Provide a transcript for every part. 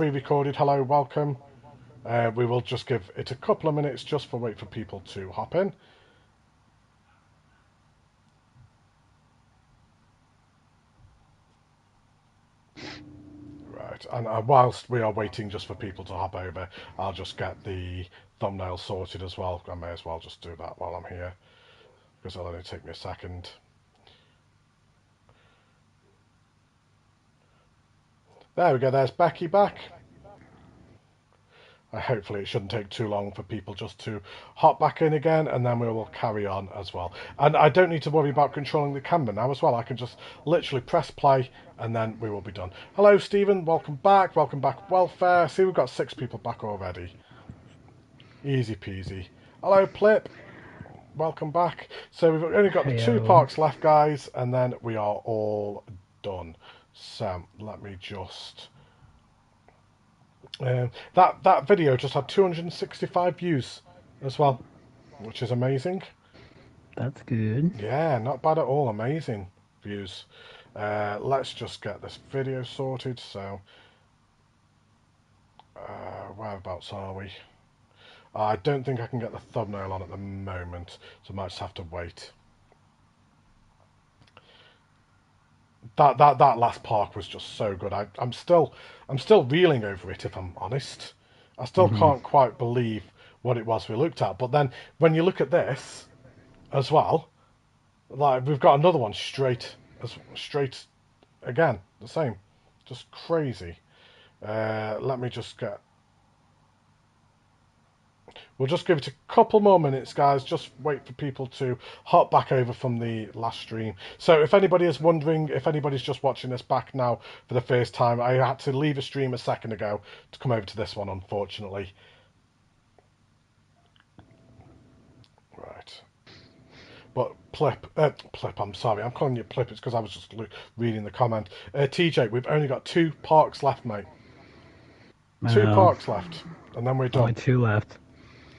pre-recorded. Hello, welcome. We will just give it a couple of minutes just for wait for people to hop in. Right, and whilst we are waiting just for people to hop over, I'll just get the thumbnail sorted as well. I may as well just do that while I'm here, because it'll only take me a second. There we go, there's Becky back. Hopefully it shouldn't take too long for people just to hop back in again, and then we will carry on as well. And I don't need to worry about controlling the camera now as well. I can just literally press play and then we will be done. Hello Stephen, welcome back, welfare. See, we've got 6 people back already. Easy peasy. Hello Plip, welcome back. So we've only got the 2 parks left, guys, and then we are all done. So let me just... that video just had 265 views as well, which is amazing. That's good. Yeah, not bad at all. Amazing views. Let's just get this video sorted. So, whereabouts are we? I don't think I can get the thumbnail on at the moment, so I might just have to wait. That last park was just so good. I'm still reeling over it, if I'm honest. I still can't quite believe what it was we looked at. But then when you look at this as well, like we've got another one straight again, the same, just crazy. Let me just get. We'll just give it a couple more minutes, guys. Just wait for people to hop back over from the last stream. So if anybody is wondering, if anybody's just watching this back now for the first time, I had to leave a stream a second ago to come over to this one, unfortunately. Right. But Plip, I'm sorry. I'm calling you Plip. It's because I was just reading the comment. TJ, we've only got 2 parks left, mate. 2 parks left. And then we're done. Only 2 left.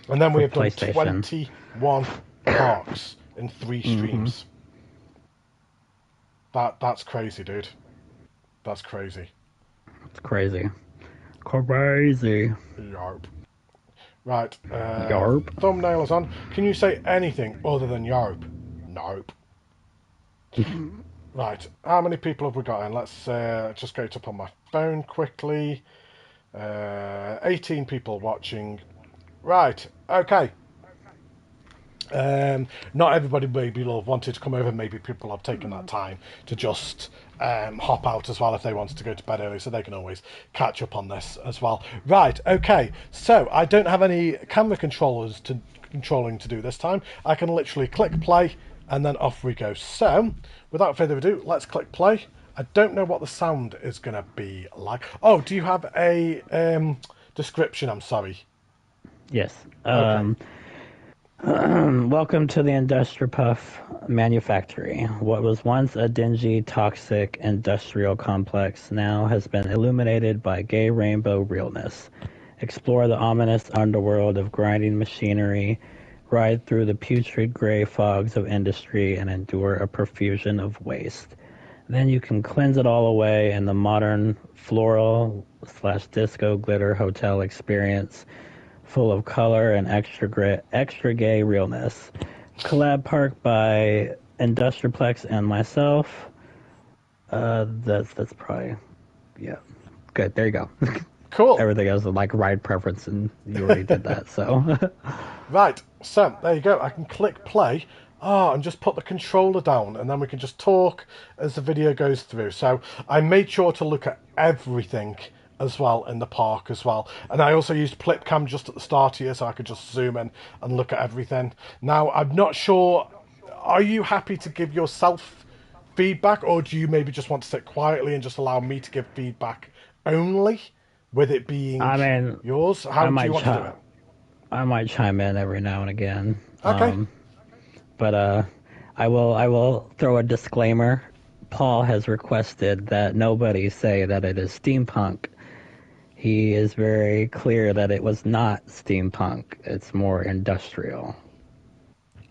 And then we have done 21 parks in 3 streams. That's crazy, dude. That's crazy. It's crazy. Crazy. Yarp. Right. Yarp. Thumbnail is on. Can you say anything other than yarp? Nope. Right. How many people have we got in? Let's just get it up on my phone quickly. 18 people watching. Right, okay. Not everybody maybe will have wanted to come over. Maybe people have taken that time to just hop out as well if they wanted to go to bed early, so they can always catch up on this as well. Right, okay. So I don't have any camera controlling to do this time. I can literally click play and then off we go. So without further ado, let's click play. I don't know what the sound is going to be like. Oh, do you have a description? I'm sorry. Yes. Okay. Welcome to the Industrapuff manufactory. What was once a dingy, toxic industrial complex now has been illuminated by gay rainbow realness. Explore the ominous underworld of grinding machinery, ride through the putrid gray fogs of industry, and endure a profusion of waste. Then you can cleanse it all away in the modern floral/disco glitter hotel experience, full of color and extra gay realness. Collab park by Industraplex and myself. That's probably, yeah, good. There you go. Cool. Everything else is like ride preference, and you already did that. So right. So there you go. I can click play. And just put the controller down, and then we can just talk as the video goes through. So I made sure to look at everything as well in the park as well, and I also used Plipcam just at the start here so I could just zoom in and look at everything. Now I'm not sure, are you happy to give yourself feedback, or do you maybe just want to sit quietly and just allow me to give feedback only, with it being yours? How do you want to do it? I might chime in every now and again. Okay. But I will throw a disclaimer. Paul has requested that nobody say that it is steampunk. He is very clear that it was not steampunk. It's more industrial.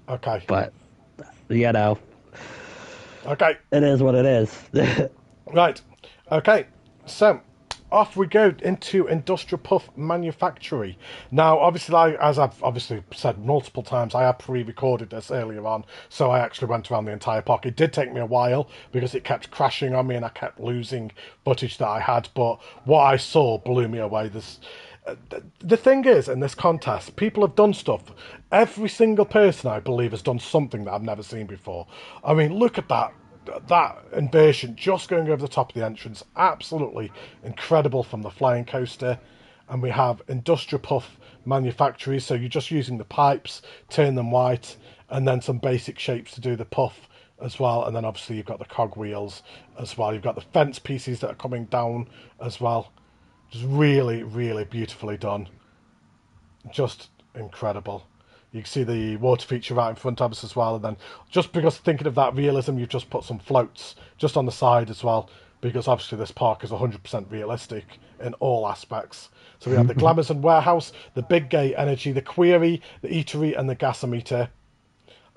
Okay. But, you know. Okay. It is what it is. Right. Okay. So, off we go into Industrapuff Manufactory. Now, obviously, as I've obviously said multiple times, I have pre-recorded this earlier on, so I actually went around the entire park. It did take me a while because it kept crashing on me and I kept losing footage that I had, but what I saw blew me away. The thing is, in this contest, people have done stuff. Every single person, I believe, has done something that I've never seen before. I mean, look at that inversion just going over the top of the entrance. Absolutely incredible from the flying coaster. And we have Industrapuff Manufactory, so you're just using the pipes, turn them white, and then some basic shapes to do the puff as well. And then obviously you've got the cog wheels as well. You've got the fence pieces that are coming down as well. Just really, really beautifully done. Just incredible. You can see the water feature right in front of us as well. And then just because thinking of that realism, you've just put some floats just on the side as well. Because obviously this park is 100% realistic in all aspects. So we have the Glamazon Warehouse, the Big Gay Energy, the Query, the Eatery and the Gasometer.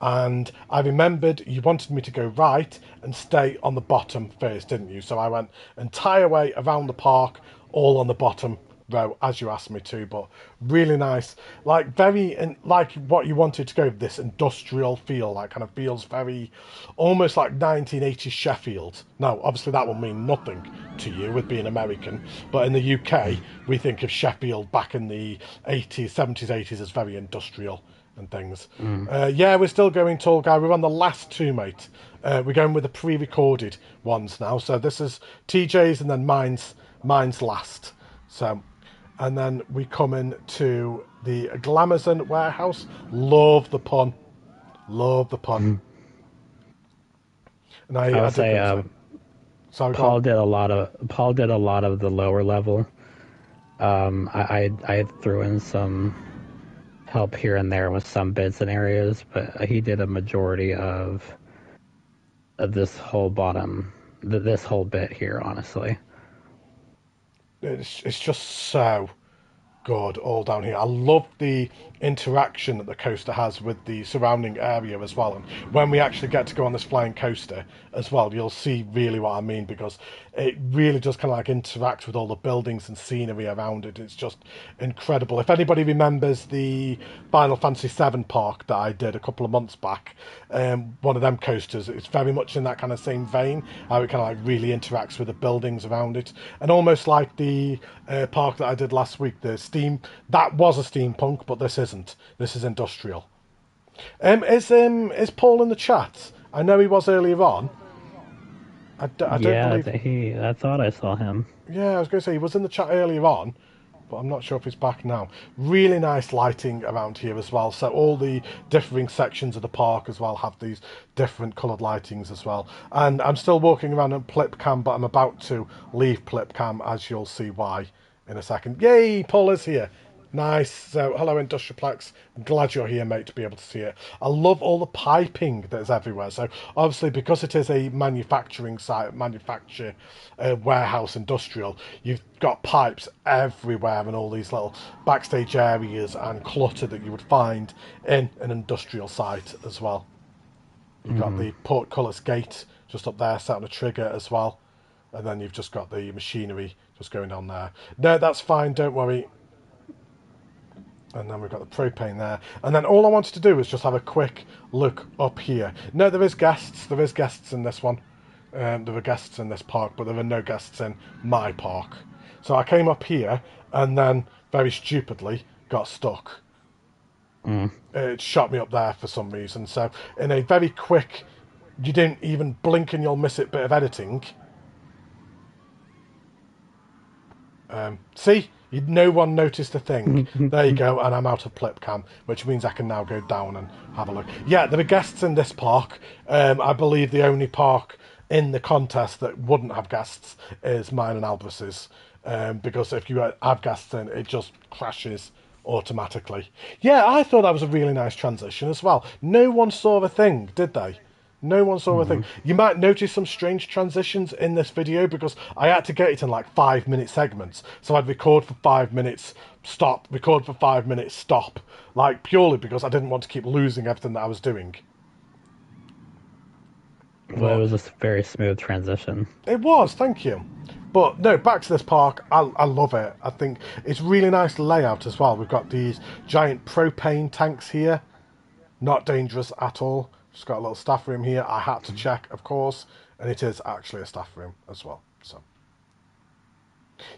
And I remembered you wanted me to go right and stay on the bottom first, didn't you? So I went entire way around the park, all on the bottom row as you asked me to, but really nice, like like what you wanted to go, this industrial feel, like kind of feels very almost like 1980s Sheffield. Now obviously that will mean nothing to you with being American, but in the UK we think of Sheffield back in the 80s, 70s, 80s as very industrial and things. Yeah, we're still going tall guy. We're on the last two, mate. We're going with the pre-recorded ones now, so this is TJ's and then mine's last. So, and then we come in to the Glamazon Warehouse. Love the pun. Love the pun. And I would say sorry, Paul did a lot of the lower level. I threw in some help here and there with some bits and areas, but he did a majority of this whole this whole bit here, honestly. It's just so good all down here. I love the interaction that the coaster has with the surrounding area as well, and when we actually get to go on this flying coaster as well, you'll see really what I mean, because it really does kind of like interact with all the buildings and scenery around it. It's just incredible. If anybody remembers the Final Fantasy VII park that I did a couple of months back, one of them coasters, it's very much in that kind of same vein, how it kind of like really interacts with the buildings around it, and almost like the park that I did last week, the steam, that was a steampunk, but this isn't. This is industrial. Is Paul in the chat? I know he was earlier on. I don't believe... I thought I saw him. Yeah, I was going to say he was in the chat earlier on, but I'm not sure if he's back now. Really nice lighting around here as well. So all the differing sections of the park as well have these different coloured lightings as well. And I'm still walking around in Plipcam, but I'm about to leave Plipcam, as you'll see why in a second. Yay, Paul is here. Nice. So, hello, Industraplex. I'm glad you're here, mate, to be able to see it. I love all the piping that's everywhere. So, obviously, because it is a manufacturing site, warehouse, industrial, you've got pipes everywhere and all these little backstage areas and clutter that you would find in an industrial site as well. You've got the portcullis gate just up there, set on a trigger as well. And then you've just got the machinery just going on there. No, that's fine, don't worry. And then we've got the propane there. And then all I wanted to do was just have a quick look up here. No, there is guests. There is guests in this one. There are guests in this park, but there are no guests in my park. So I came up here and then, very stupidly, got stuck. It shot me up there for some reason. So in a very quick, you didn't even blink and you'll miss it bit of editing. See? No one noticed a thing. There you go, and I'm out of Plipcam, which means I can now go down and have a look. Yeah, there are guests in this park. I believe the only park in the contest that wouldn't have guests is mine and Albriss's, because if you have guests in, it just crashes automatically. Yeah, I thought that was a really nice transition as well. No one saw a thing, did they? No one saw a thing. You might notice some strange transitions in this video because I had to get it in like 5-minute segments. So I'd record for 5 minutes, stop, record for 5 minutes, stop. Like purely because I didn't want to keep losing everything that I was doing. Well, it was a very smooth transition. It was, thank you. But no, back to this park. I love it. I think it's really nice layout as well. We've got these giant propane tanks here. Not dangerous at all. Just got a little staff room here. I had to check, of course, and it is actually a staff room as well. So,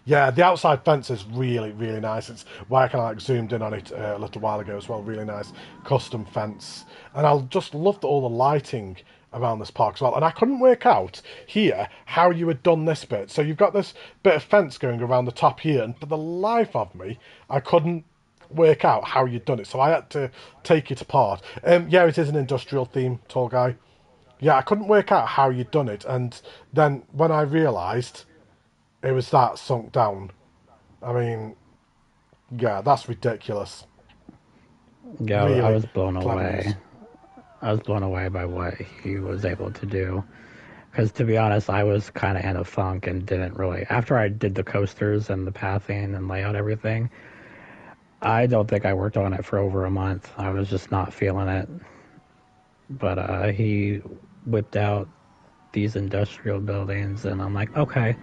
yeah, the outside fence is really, really nice. It's why I kind of like zoomed in on it a little while ago as well. Really nice custom fence, and I just loved all the lighting around this park as well. And I couldn't work out here how you had done this bit. So you've got this bit of fence going around the top here, and for the life of me, I couldn't work out how you'd done it. So I had to take it apart. Yeah, it is an industrial theme, tall guy. Yeah, I couldn't work out how you'd done it, and then when I realised it was that sunk down. I mean, yeah, that's ridiculous. Yeah, I Really was blown cleverness. away. I was blown away by what he was able to do. Because to be honest, I was kind of in a funk and didn't really. After I did the coasters and the pathing and layout everything, I don't think I worked on it for over a month. I was just not feeling it. But he whipped out these industrial buildings, and I'm like, okay,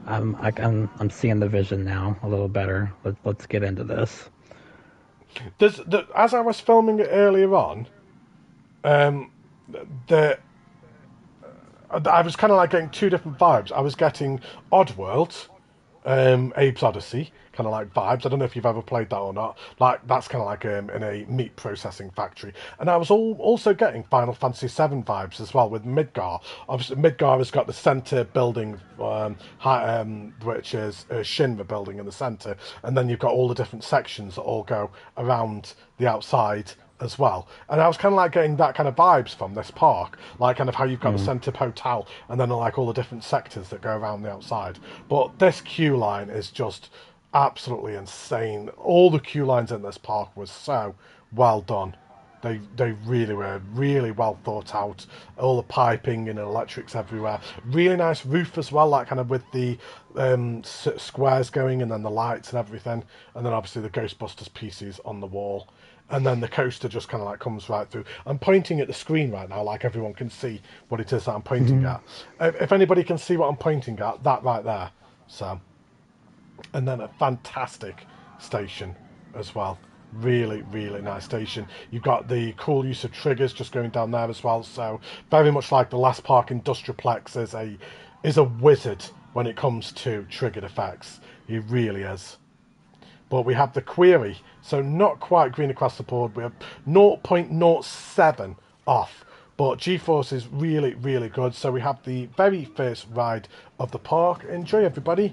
I'm seeing the vision now a little better. Let's get into this. As I was filming it earlier on, um, the I was kind of like getting two different vibes. I was getting Oddworld, Abe's Odyssey, kind of like vibes. I don't know if you've ever played that or not. Like that's kind of like in a meat processing factory. And I was also getting Final Fantasy VII vibes as well with Midgar. Obviously, Midgar has got the center building, which is Shinra building in the center, and then you've got all the different sections that all go around the outside as well. And I was kind of like getting that kind of vibes from this park, like kind of how you've got the Mm. centre hotel and then like all the different sectors that go around the outside. But this queue line is just absolutely insane. All the queue lines in this park was so well done. They really were really well thought out. All the piping and electrics everywhere. Really nice roof as well, like kind of with the squares going and then the lights and everything. And then obviously the Ghostbusters pieces on the wall. And then the coaster just kind of like comes right through. I'm pointing at the screen right now, like everyone can see what it is that I'm pointing at. If anybody can see what I'm pointing at, that right there. So, and then a fantastic station as well. Really, really nice station. You've got the cool use of triggers just going down there as well. So very much like the last park, Industraplex is a wizard when it comes to triggered effects. He really is. But we have the query, so not quite green across the board. We have 0.07 off, but G-Force is really, really good. So we have the very first ride of the park. Enjoy, everybody.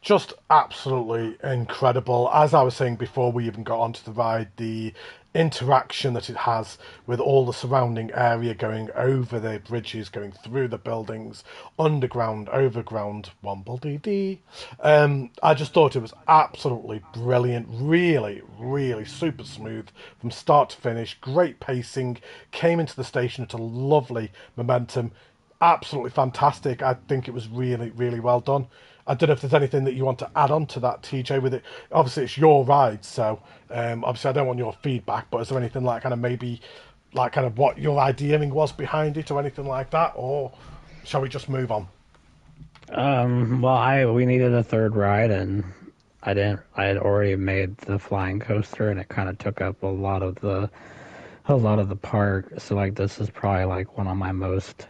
Just absolutely incredible. As I was saying before we even got onto the ride, the interaction that it has with all the surrounding area, going over the bridges, going through the buildings, underground, overground, womble dee dee. I just thought it was absolutely brilliant. Really, really super smooth from start to finish. Great pacing. Came into the station at a lovely momentum. Absolutely fantastic. I think it was really, really well done. I don't know if there's anything that you want to add on to that, TJ, with it. Obviously, it's your ride, so obviously I don't want your feedback, but is there anything like kind of maybe like kind of what your ideaing was behind it or anything like that, or shall we just move on? Well, I we needed a third ride, and I didn't. I had already made the flying coaster, and it kind of took up a lot of the park. So like, this is probably like one of my most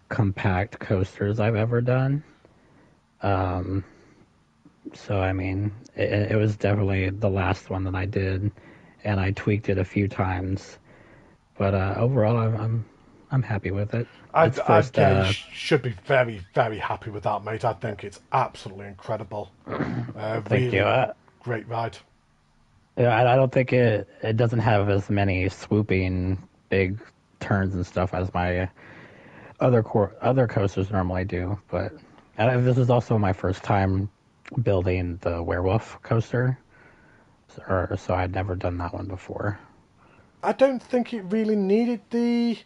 compact coasters I've ever done. Um, so I mean, it was definitely the last one that I did, and I tweaked it a few times. But overall, I'm happy with it. It's I first. yeah, you should be very, very happy with that, mate. I think it's absolutely incredible. Thank you. Really great ride. Yeah, I don't think it doesn't have as many swooping big turns and stuff as my other coasters normally do. But this is also my first time building the werewolf coaster, so I'd never done that one before. I don't think it really needed the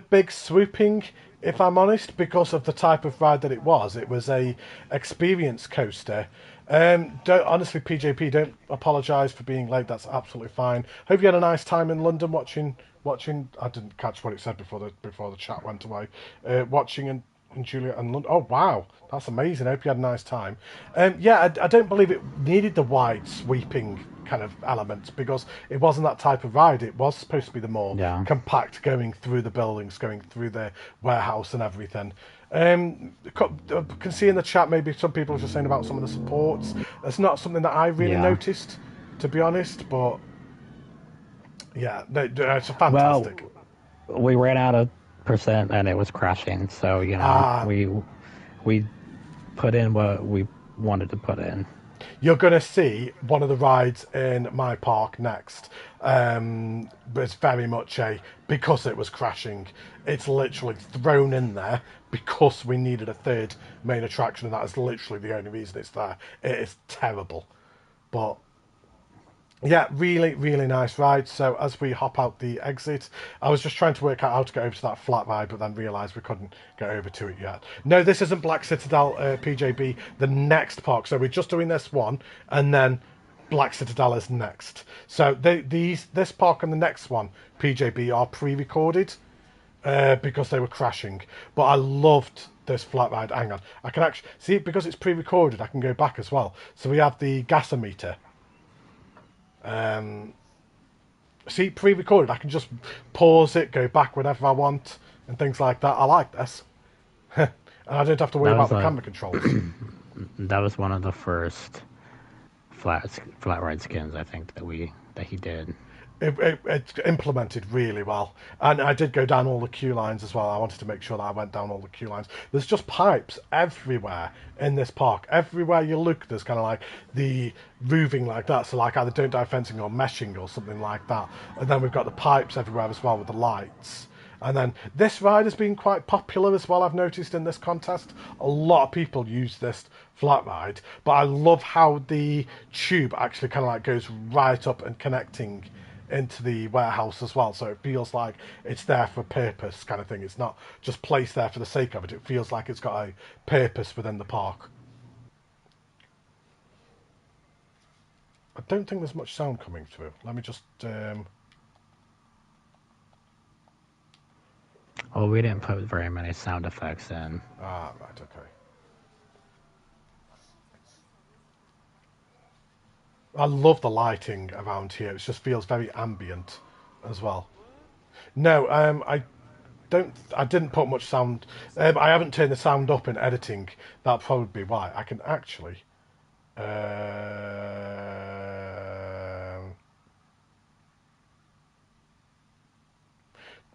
big swooping, if I'm honest, because of the type of ride that it was. It was a experience coaster. Don't honestly, PJP, don't apologise for being late. That's absolutely fine. Hope you had a nice time in London watching. I didn't catch what it said before the chat went away. Watching and Julia and London. Oh wow, that's amazing. I hope you had a nice time. Yeah, I don't believe it needed the wide sweeping kind of elements because it wasn't that type of ride. It was supposed to be the more Yeah. compact, going through the buildings, going through the warehouse and everything. Can see in the chat maybe some people are just saying about some of the supports. That's not something that I really Yeah. noticed, to be honest. But yeah, no, it's Well, fantastic. we ran out of percent and it was crashing, so Ah, we put in what we wanted to put in. you're going to see one of the rides in my park next. But it's very much because it was crashing. It's literally thrown in there because we needed a third main attraction, and that is literally the only reason it's there. It is terrible, but yeah, really, really nice ride. So as we hop out the exit, I was just trying to work out how to get over to that flat ride, but then realised we couldn't get over to it yet. No, this isn't Black Citadel, PJB. The next park. So we're just doing this one, and then Black Citadel is next. So this park and the next one, PJB, are pre-recorded because they were crashing. But I loved this flat ride. Hang on, I can actually see because it's pre-recorded. I can go back as well. So we have the gasometer. See, pre-recorded. I can just pause it, go back whenever I want, and things like that. I like this, and I don't have to worry That about was the a camera controls. that was one of the first flat ride skins I think that he did. It's implemented really well, and I did go down all the queue lines as well. I wanted to make sure that I went down all the queue lines. There's just pipes everywhere in this park. Everywhere you look, there's kind of like the roofing like that. So like either don't die fencing or meshing or something like that. And then we've got the pipes everywhere as well with the lights. And then this ride has been quite popular as well, I've noticed in this contest. A lot of people use this flat ride, but I love how the tube actually kind of like goes right up and connecting into the warehouse as well. So it feels like it's there for a purpose kind of thing. It's not just placed there for the sake of it. It feels like it's got a purpose within the park. I don't think there's much sound coming through. Let me just Oh, we didn't put very many sound effects in. right, okay. I love the lighting around here. It just feels very ambient as well. No, I didn't put much sound. I haven't turned the sound up in editing. That'll probably be why. I can actually.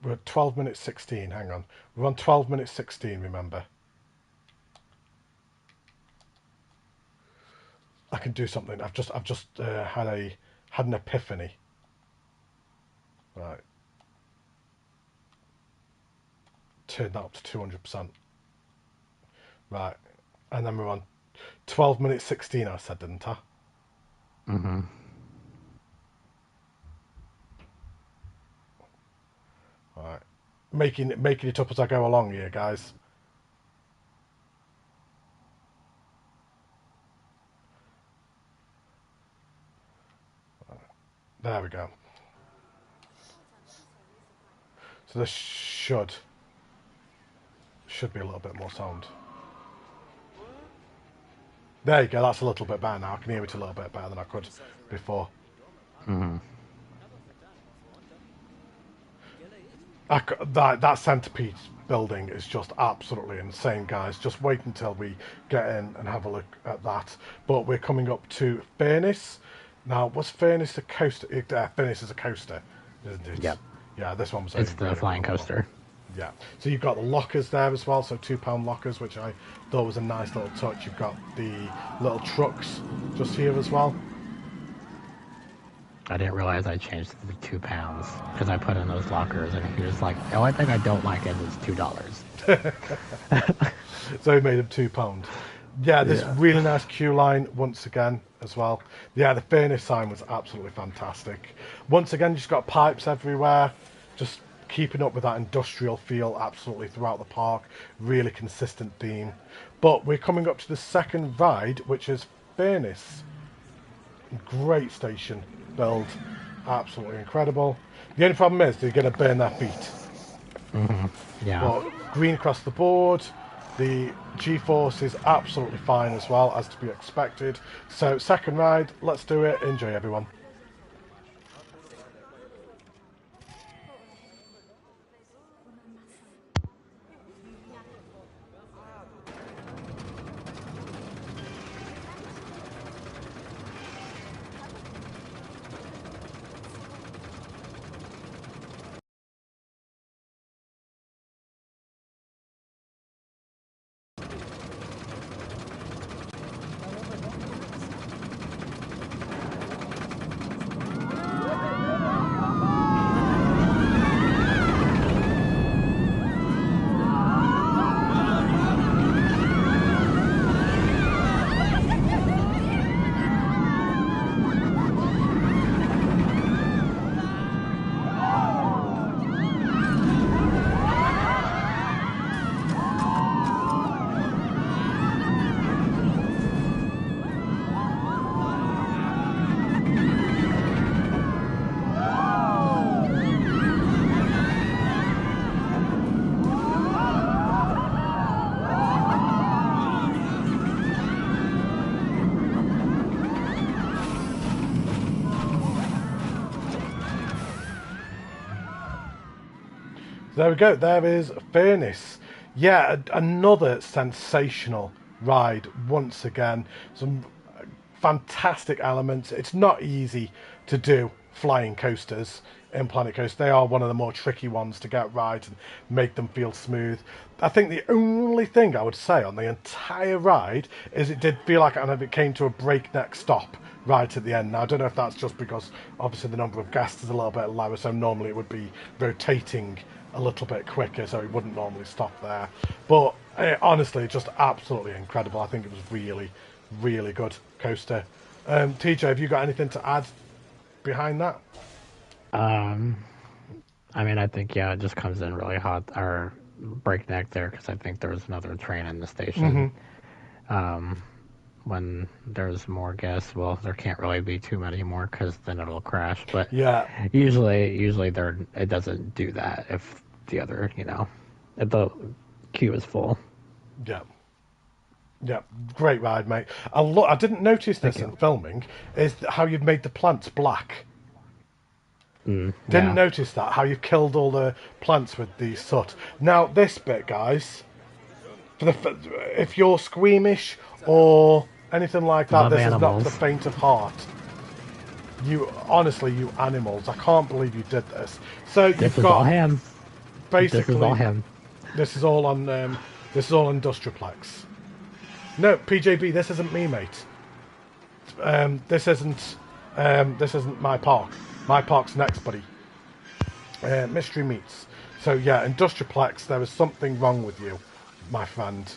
We're at 12 minutes 16. Hang on. We're on 12 minutes 16. Remember. I can do something. I've just had an epiphany. Right. Turn that up to 200%. Right. And then we're on 12 minutes 16. I said, didn't I? Mm-hmm. Right. Making it up as I go along here, guys. There we go. So this should be a little bit more sound. There you go. That's a little bit better now. I can hear it a little bit better than I could before. Mm-hmm. That centipede building is just absolutely insane, guys. Just wait until we get in and have a look at that. But we're coming up to Furnace. Now, was Furnace a coaster? Furnace is a coaster, isn't it? Yep. Yeah, this one was It's really, the flying really coaster. Yeah. So you've got the lockers there as well, so £2 lockers, which I thought was a nice little touch. You've got the little trucks just here as well. I didn't realize I changed it to £2 because I put in those lockers, and he was like, "The only thing I don't like is it's $2." So he made them £2. Yeah, this Yeah. really nice queue line once again as well. Yeah, the fairness sign was absolutely fantastic. Once again, you've got pipes everywhere, just keeping up with that industrial feel absolutely throughout the park. Really consistent theme. But we're coming up to the second ride, which is Fairness. Great station build, absolutely incredible. The only problem is they're going to burn their feet. Yeah. But green across the board. The G-force is absolutely fine as well, as to be expected. So second ride, let's do it. Enjoy, everyone. There we go. There is Fairness. Yeah, another sensational ride once again. Some fantastic elements. It's not easy to do flying coasters in Planet Coaster. They are one of the more tricky ones to get right and make them feel smooth. I think the only thing I would say on the entire ride is it did feel like it came to a breakneck stop right at the end. Now, I don't know if that's just because obviously the number of guests is a little bit lower, so normally it would be rotating a little bit quicker, so it wouldn't normally stop there. But honestly, just absolutely incredible. I think it was really, really good coaster. TJ, have you got anything to add behind that? I mean, I think, yeah, it just comes in really hot or breakneck there because I think there was another train in the station. When there's more guests, well, there can't really be too many more because then it'll crash. But Yeah, usually there it doesn't do that if the other, if the queue is full. yeah. Yeah, great ride, mate. I didn't notice this in filming, is how you've made the plants black. Didn't Yeah. notice that, how you've killed all the plants with the soot. Now, this bit, guys, if you're squeamish or anything like that, Love this is not animals. for the faint of heart. Honestly, you animals, I can't believe you did this. So This you've is all got him. basically This is all him. This is all on Industraplex. No, PJB, this isn't me, mate. This isn't my park. My park's next, buddy. Mystery Meats. So yeah, Industraplex, there is something wrong with you, my friend,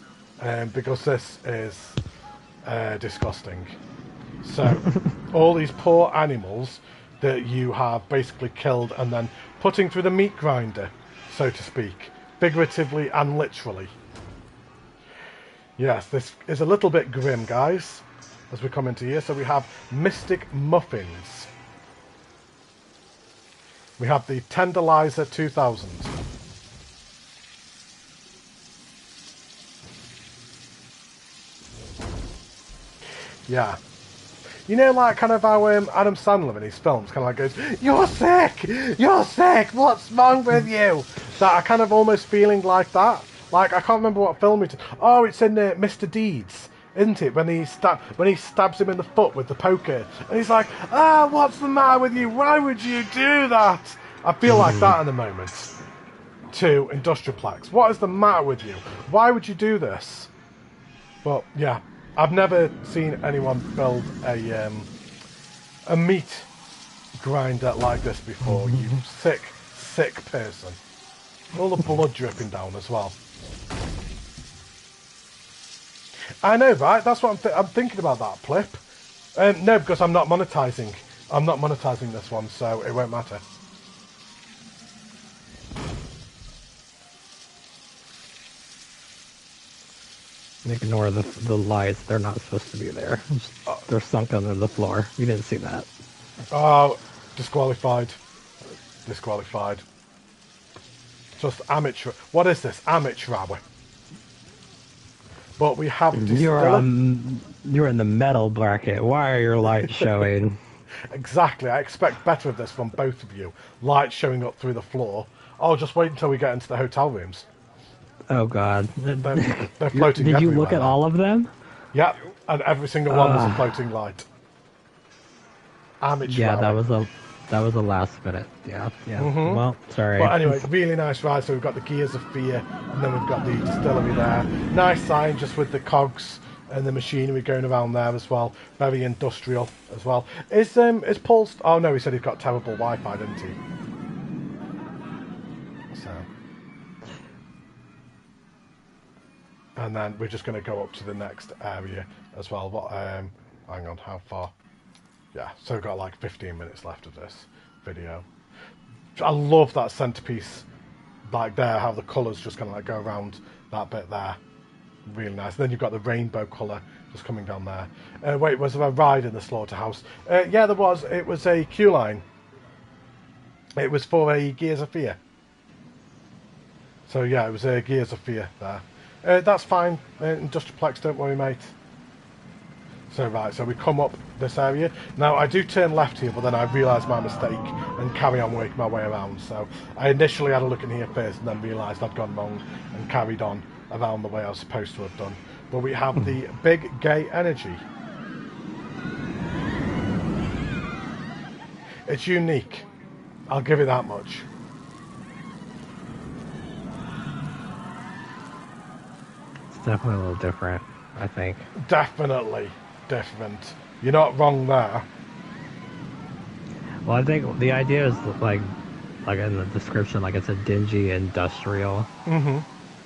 because this is disgusting. So all these poor animals that you have basically killed and then putting through the meat grinder, so to speak, figuratively and literally. Yes, this is a little bit grim, guys, as we come into here. So we have Mystic Muffins. We have the Tenderizer 2000. Yeah. You know, like kind of how Adam Sandler in his films kind of like goes, "You're sick! You're sick! What's wrong with you?" That I kind of almost feeling like that. Like, I can't remember what film it is. Oh, it's in Mr. Deeds, isn't it? When he stabs him in the foot with the poker. And he's like, "Ah, what's the matter with you? Why would you do that?" I feel like that in the moment to Industraplex. What is the matter with you? Why would you do this? But yeah, I've never seen anyone build a meat grinder like this before. You sick person. All the blood dripping down as well. I know, right? That's what I'm thinking about that Plip. No, because I'm not monetizing. I'm not monetizing this one, so it won't matter. Ignore the lights. They're not supposed to be there. They're sunk under the floor. You didn't see that. Oh, disqualified. Disqualified. Just amateur. What is this? Amateur hour. But we have... You're in the metal bracket. Why are your lights showing? Exactly. I expect better of this from both of you. Lights showing up through the floor. Oh, just wait until we get into the hotel rooms. Oh, God. They're floating Did you look at now. all of them? Yep. And every single one was a floating light. Amateur Yeah, hour. that was a last minute. Yeah. Well, sorry. But anyway, really nice ride. So we've got the Gears of Fear, and then we've got the distillery there. Nice sign, just with the cogs and the machinery going around there as well. Very industrial as well. Is Paul's? Oh no, he said he's got terrible Wi-Fi, didn't he? So, and then we're just going to go up to the next area as well. What? Hang on, how far? Yeah, so we've got like 15 minutes left of this video. I love that centerpiece, like there, how the colours just kind of like go around that bit there. Really nice. And then you've got the rainbow colour just coming down there. Wait, was there a ride in the slaughterhouse? Yeah, there was. It was a queue line. It was for a Gears of Fear. So yeah, it was a Gears of Fear there. That's fine. Industraplex, don't worry, mate. So right, so we come up this area. Now I do turn left here, but then I realise my mistake and carry on working my way around. So I initially had a look in here first and then realised I'd gone wrong and carried on around the way I was supposed to have done. But we have the Big Gay Energy. It's unique. I'll give it that much. It's definitely a little different, I think. Definitely different. You're not wrong there. Well, I think the idea is like in the description, like it's a dingy industrial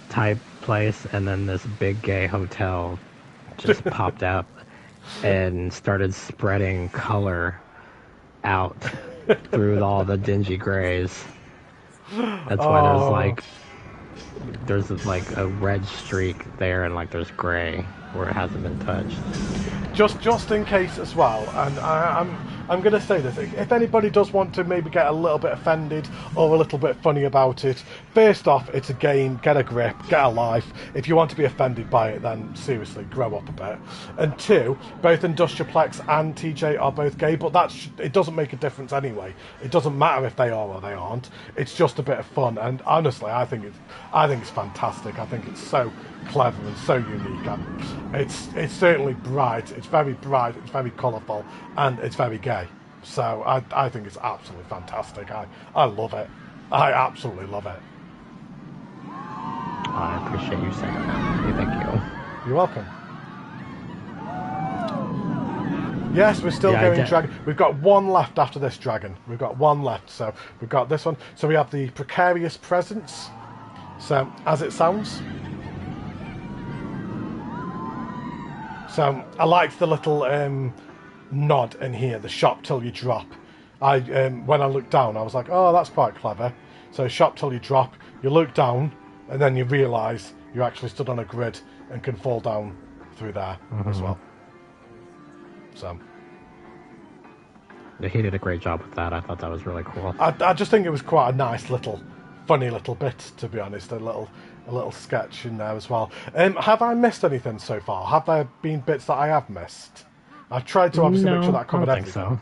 type place, and then this big gay hotel just popped up and started spreading color out through all the dingy grays. That's why there's like a red streak there, and like there's gray where it hasn't been touched. Just in case as well, and I'm going to say this, if anybody does want to maybe get a little bit offended or a little bit funny about it, first off, it's a game, get a grip, get a life. If you want to be offended by it, then seriously, grow up a bit. And two, both Industraplex and TJ are both gay, but it doesn't make a difference anyway. It doesn't matter if they are or they aren't. It's just a bit of fun, and honestly, I think it's fantastic. I think it's so clever and so unique, and it's certainly bright. It's very bright, it's very colourful, and it's very gay. So I think it's absolutely fantastic. I love it. I absolutely love it. I appreciate you saying that. Thank you. You're welcome. Yes, we're still going dragon. We've got one left after this dragon. We've got one left. So we've got this one. So we have the Precarious Presence. So as it sounds. So I liked the little nod in here, the shop till you drop. When I looked down, I was like, oh, that's quite clever. So shop till you drop, you look down, and then you realise you actually stood on a grid and can fall down through there as well. So he did a great job with that. I thought that was really cool. I just think it was quite a nice little, funny little bit, to be honest. A little sketch in there as well. Have I missed anything so far? Have there been bits that I have missed? I've tried to obviously make sure that I covered everything. So.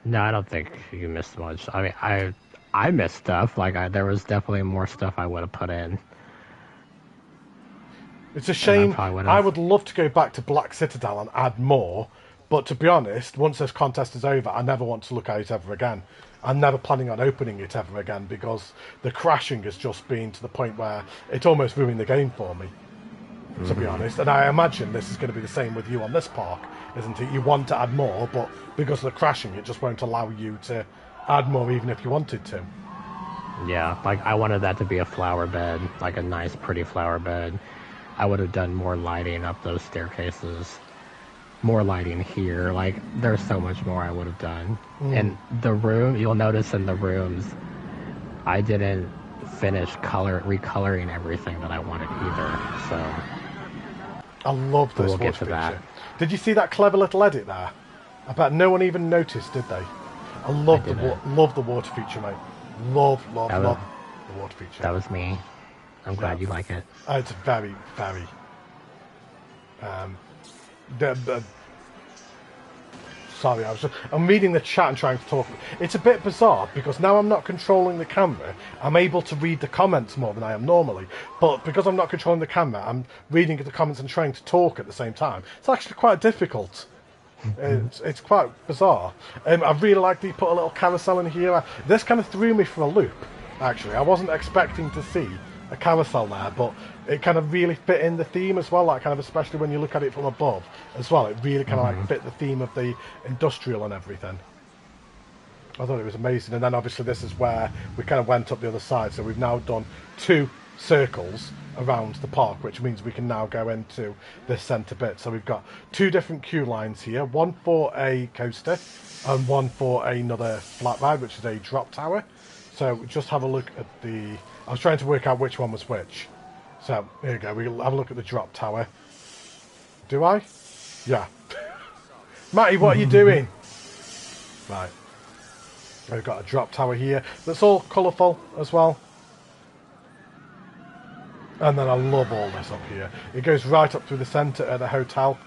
No, I don't think you missed much. I mean, I missed stuff. Like there was definitely more stuff I would have put in. It's a shame. I would love to go back to Black Citadel and add more, But to be honest, once this contest is over, I never want to look at it ever again. I'm never planning on opening it ever again because the crashing has just been to the point where it almost ruined the game for me, to be honest. And I imagine this is going to be the same with you on this park, isn't it? You want to add more, but because of the crashing, it just won't allow you to add more even if you wanted to. Yeah, like I wanted that to be a flower bed, like a nice, pretty flower bed. I would have done more lighting up those staircases, more lighting here. Like, there's so much more I would have done. And the room, you'll notice in the rooms, I didn't finish recoloring everything that I wanted either. So I love this we'll water get to feature. that. Did you see that clever little edit there? I bet no one even noticed, did they? I love the water feature, mate. Love the water feature. That was me. I'm glad you like it. It's very, very... Sorry, I'm reading the chat and trying to talk. It's a bit bizarre because now I'm not controlling the camera, I'm able to read the comments more than I am normally. But because I'm not controlling the camera, I'm reading the comments and trying to talk at the same time. It's actually quite difficult. It's quite bizarre. I really like that you put a little carousel in here. This kind of threw me for a loop, actually. I wasn't expecting to see a carousel there, but it kind of really fit in the theme as well, like kind of especially when you look at it from above as well. It really kind of like fit the theme of the industrial and everything. I thought it was amazing. And then obviously this is where we kind of went up the other side, so we've now done 2 circles around the park, which means we can now go into this centre bit. So we've got 2 different queue lines here, one for a coaster and one for another flat ride, which is a drop tower. So just have a look at the... I was trying to work out which one was which. So here we go, we'll have a look at the drop tower. Do I? Yeah. Matty, what are you doing? Right. We've got a drop tower here that's all colourful as well. And then I love all this up here. It goes right up through the centre of the hotel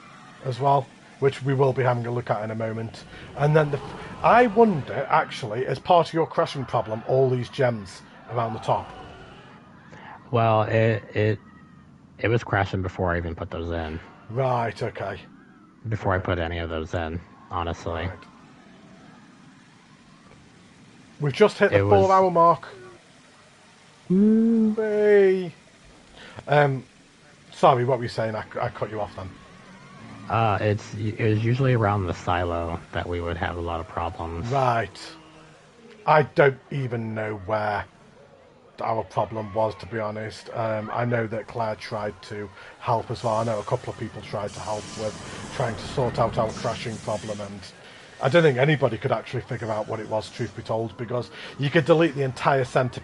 as well, which we will be having a look at in a moment. And then I wonder, actually, as part of your crashing problem, all these gems around the top. Well, it was crashing before I even put those in. Right, okay. Before I put any of those in, honestly. Right. We've just hit the 4-hour mark. Hey. Sorry, what were you saying? I cut you off then. It was usually around the silo that we would have a lot of problems. Right. I don't even know where our problem was, to be honest. I know that Claire tried to help as well. I know a couple of people tried to help with trying to sort out our crashing problem, and I don't think anybody could actually figure out what it was, truth be told, because you could delete the entire centre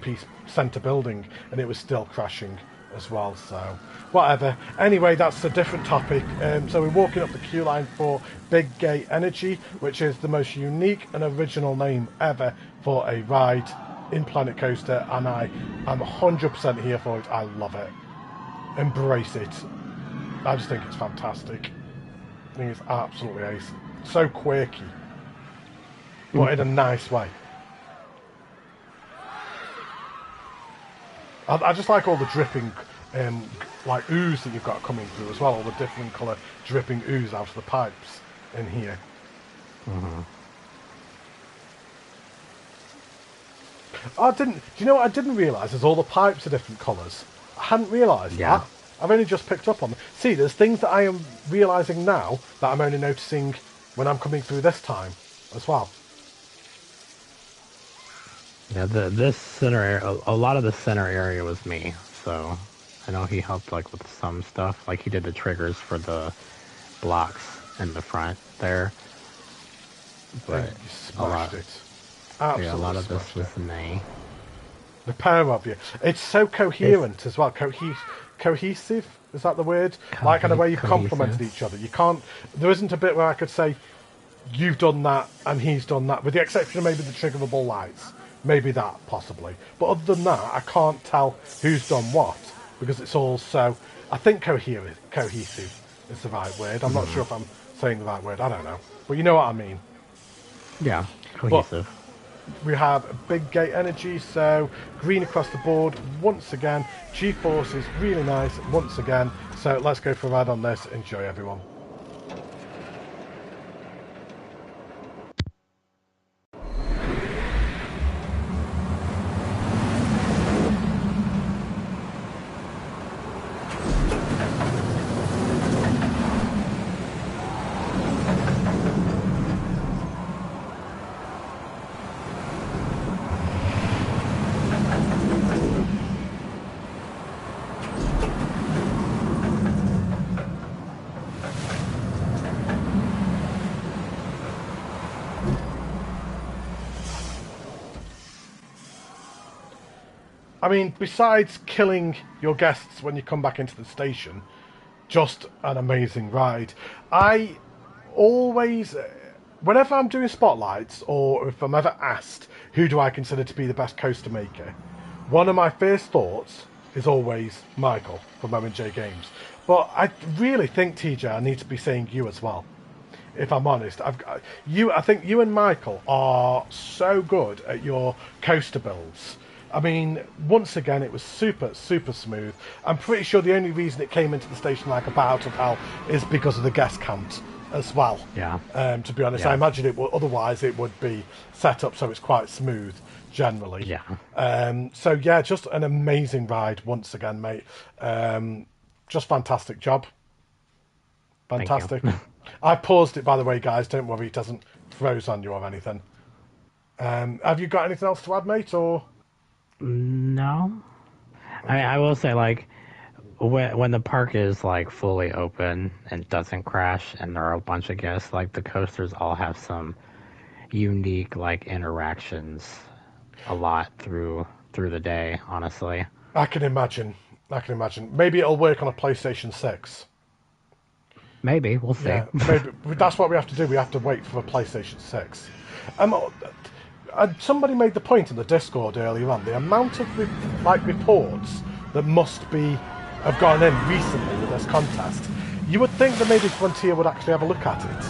building and it was still crashing as well, so whatever. Anyway, that's a different topic. So we're walking up the queue line for Big Gay Energy, which is the most unique and original name ever for a ride in Planet Coaster, and I'm 100% here for it. I love it. Embrace it. I just think it's fantastic. I think it's absolutely ace. So quirky, but in a nice way. I just like all the dripping like ooze that you've got coming through as well, all the different colour dripping ooze out of the pipes in here. Do you know what I didn't realise is all the pipes are different colours. I hadn't realised that. I've only just picked up on them. See, there's things that I am realising now that I'm only noticing when I'm coming through this time as well. Yeah, this center area, a lot of the center area was me, so I know he helped like with some stuff, like he did the triggers for the blocks in the front there. But You smashed it. Absolutely, yeah, a lot of this smashed was me. The pair of you. It's so coherent as well. Cohesive, is that the word? Like kind of where you've complemented each other. You can't. There isn't a bit where I could say you've done that and he's done that, with the exception of maybe the triggerable lights. Maybe that, possibly. But other than that, I can't tell who's done what, because it's all so... I think cohesive is the right word. I'm not sure if I'm saying the right word. I don't know. But you know what I mean. Yeah, cohesive. But we have Big Gate Energy, so green across the board once again. G-Force is really nice once again. So let's go for a ride on this. Enjoy, everyone. I mean, besides killing your guests when you come back into the station, just an amazing ride. I always, whenever I'm doing spotlights, or if I'm ever asked who do I consider to be the best coaster maker, one of my first thoughts is always Michael from M&J Games. But I really think, TJ, I need to be saying you as well. If I'm honest, I think you and Michael are so good at your coaster builds. I mean, once again, it was super, super smooth. I'm pretty sure the only reason it came into the station like a bat out of hell is because of the guest count as well. Yeah. To be honest, Yeah. I imagine otherwise it would be set up so it's quite smooth generally. Yeah. So yeah, just an amazing ride once again, mate. Just fantastic job. Fantastic. I paused it, by the way, guys. Don't worry, it doesn't froze on you or anything. Have you got anything else to add, mate, or...? No. I will say, like, when the park is, like, fully open and doesn't crash and there are a bunch of guests, like, the coasters all have some unique, like, interactions a lot through the day, honestly. I can imagine. Maybe it'll work on a PlayStation 6. Maybe. We'll see. Yeah, maybe. That's what we have to do. We have to wait for a PlayStation 6. Somebody made the point in the Discord earlier on, the amount of reports that have gone in recently with this contest. You would think that maybe Frontier would actually have a look at it,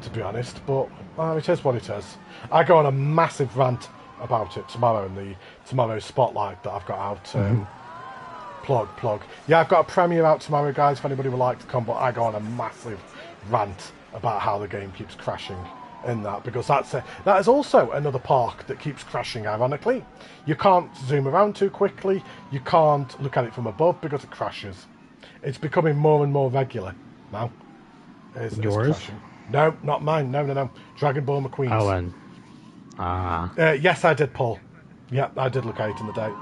to be honest, but it is what it is. I go on a massive rant about it tomorrow in the tomorrow's spotlight that I've got out. Plug. Yeah, I've got a premiere out tomorrow, guys, if anybody would like to come, but I go on a massive rant about how the game keeps crashing in that, because that is also another park that keeps crashing, ironically. You can't zoom around too quickly, you can't look at it from above because it crashes. It's becoming more and more regular now. It's Yours? crashing. No, not mine. No. Dragonball McQueen's. Oh, and... Yes, I did, Paul. Yeah, I did look at it in the day.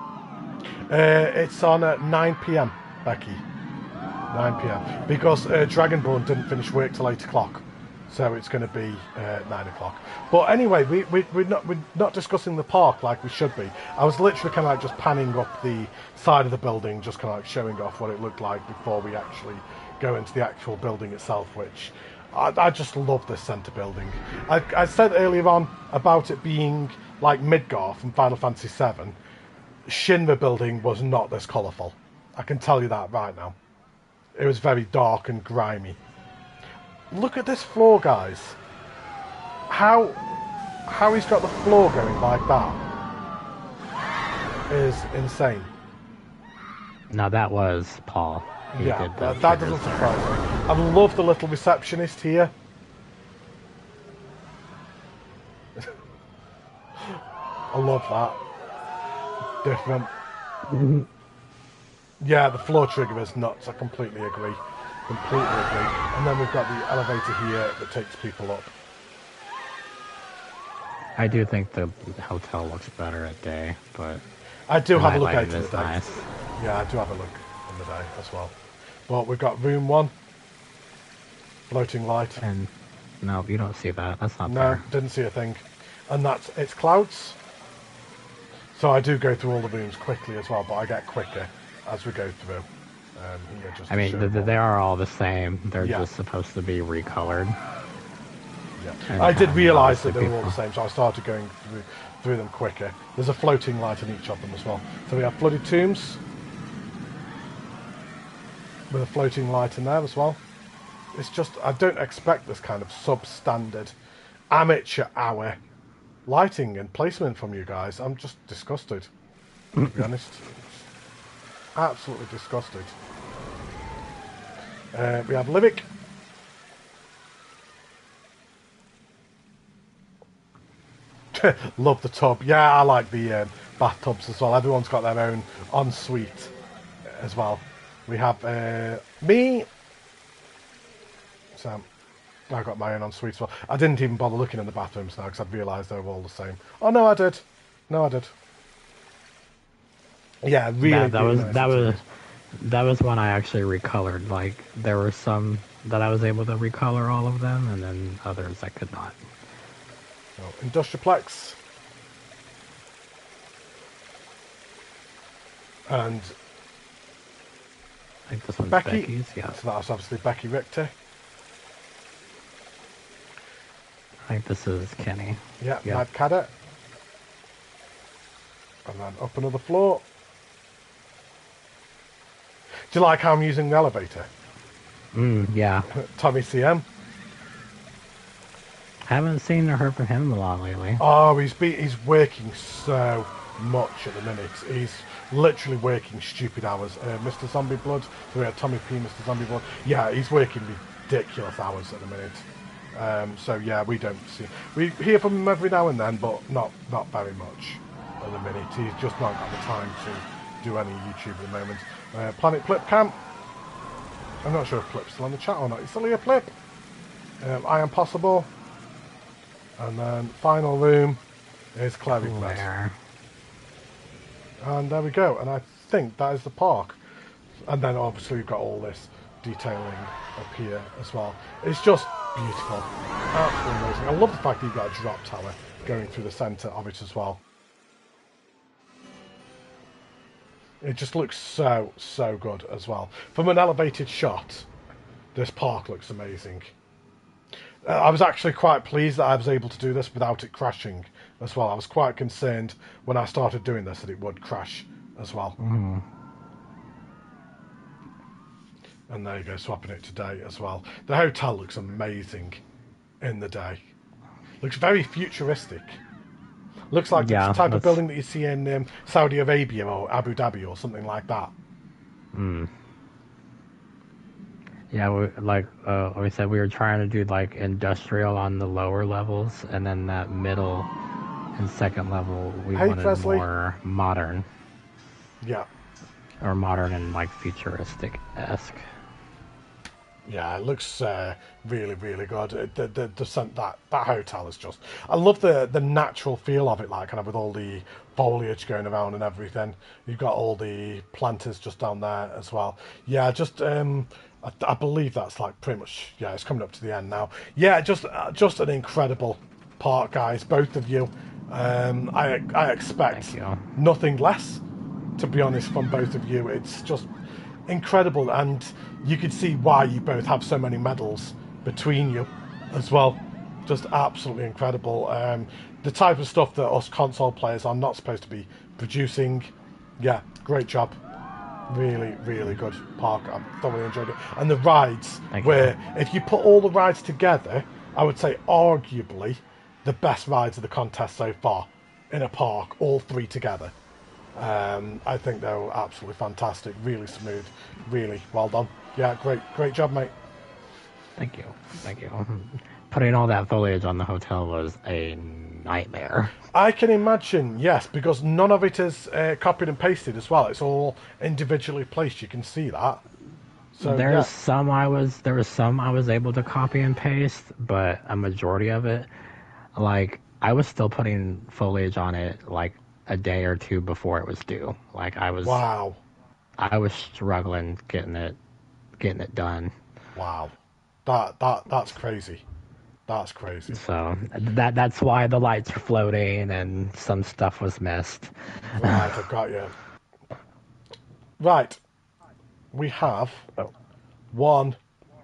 It's on at 9 p.m, Becky. 9 p.m. Because Dragonborn didn't finish work till 8 o'clock. So it's going to be 9 o'clock. But anyway, we're not discussing the park like we should be. I was literally kind of like just panning up the side of the building, just kind of like showing off what it looked like before we actually go into the actual building itself, which I just love this centre building. I said earlier on about it being like Midgar from Final Fantasy VII. Shinra building was not this colourful. I can tell you that right now. It was very dark and grimy. Look at this floor, guys. How he's got the floor going like that is insane. No, that was Paul. He Yeah, did the that triggers doesn't there. surprise me. I love the little receptionist here. I love that. Different. Yeah, the floor trigger is nuts. I completely agree. And then we've got the elevator here that takes people up. I do think the hotel looks better at day, but I do have a look at nightlight it in the is day. nice. Yeah, I do have a look in the day as well. But we've got room 1. Floating light. And no, you don't see that. That's not No, there. didn't see a thing. And it's clouds. So I do go through all the rooms quickly as well, but I get quicker as we go through. Here just I to mean, show they are all the same. They're Yeah. just supposed to be recolored. Yeah. And I did how realise that they obviously were all the same, so I started going through them quicker. There's a floating light in each of them as well. So we have flooded tombs with a floating light in there as well. It's just, I don't expect this kind of substandard amateur hour lighting and placement from you guys. I'm just disgusted, to be honest. Absolutely disgusted. We have Livic. Love the tub. Yeah, I like the bathtubs as well. Everyone's got their own ensuite as well. We have me. So I got my own ensuite as well. I didn't even bother looking in the bathrooms now because I'd realised they were all the same. Oh no, I did. No, I did. Yeah, really. That was one I actually recolored. Like there were some that I was able to recolor all of them, and then others I could not. So, Industraplex. And I think this one's Becky. Becky's. Yeah. So that's obviously Becky Richter. I think this is Kenny. Yeah, Yep. Mad Cadet. And then up another floor. Do you like how I'm using the elevator? Yeah. Tommy CM. Haven't seen or heard from him a lot lately. Oh, he's working so much at the minute. He's literally working stupid hours. Mr. Zombie Blood. So we had Tommy P, Mr. Zombie Blood. Yeah, he's working ridiculous hours at the minute. So yeah, we hear from him every now and then, but not very much at the minute. He's just not got the time to do any YouTube at the moment. Planet Plip Camp. I'm not sure if Plip's still on the chat or not. He's still here, Plip. I Am Possible. And then final room is Clary Place. And there we go. And I think that is the park. And then obviously we've got all this detailing up here as well. It's just beautiful. Absolutely amazing. I love the fact that you've got a drop tower going through the centre of it as well. It just looks so good as well. From an elevated shot, this park looks amazing. I was actually quite pleased that I was able to do this without it crashing as well. I was quite concerned when I started doing this that it would crash as well. And there you go, swapping it to day as well. The hotel looks amazing in the day. Looks very futuristic. Looks like the type of building that you see in Saudi Arabia or Abu Dhabi or something like that. Yeah, we said we were trying to do like industrial on the lower levels, and then that middle and second level we wanted Presley. More modern. Yeah. Or modern and like futuristic-esque. Yeah, it looks really good. That hotel is just... I love the natural feel of it, like kind of with all the foliage going around and everything. You've got all the planters just down there as well. Yeah, just I believe that's like pretty much... Yeah, it's coming up to the end now. Yeah, just an incredible park, guys, both of you. I expect nothing less, to be honest, from both of you. It's just incredible, and you can see why you both have so many medals between you as well. Just absolutely incredible. The type of stuff that us console players are not supposed to be producing. Yeah, great job. Really good park. I thoroughly enjoyed it. And the rides, if you put all the rides together, I would say arguably the best rides of the contest so far in a park, all three together. I think they were absolutely fantastic, really smooth, really well done. Yeah, great job, mate. Thank you. Putting all that foliage on the hotel was a nightmare. I can imagine, yes, because none of it is copied and pasted as well. It's all individually placed. You can see that. So there was some I was able to copy and paste, but a majority of it, like I was still putting foliage on it like a day or two before it was due. Like I was struggling getting it done. Wow. That's crazy. That's crazy. So that's why the lights are floating and some stuff was missed. Right, I've got you. Right. We have one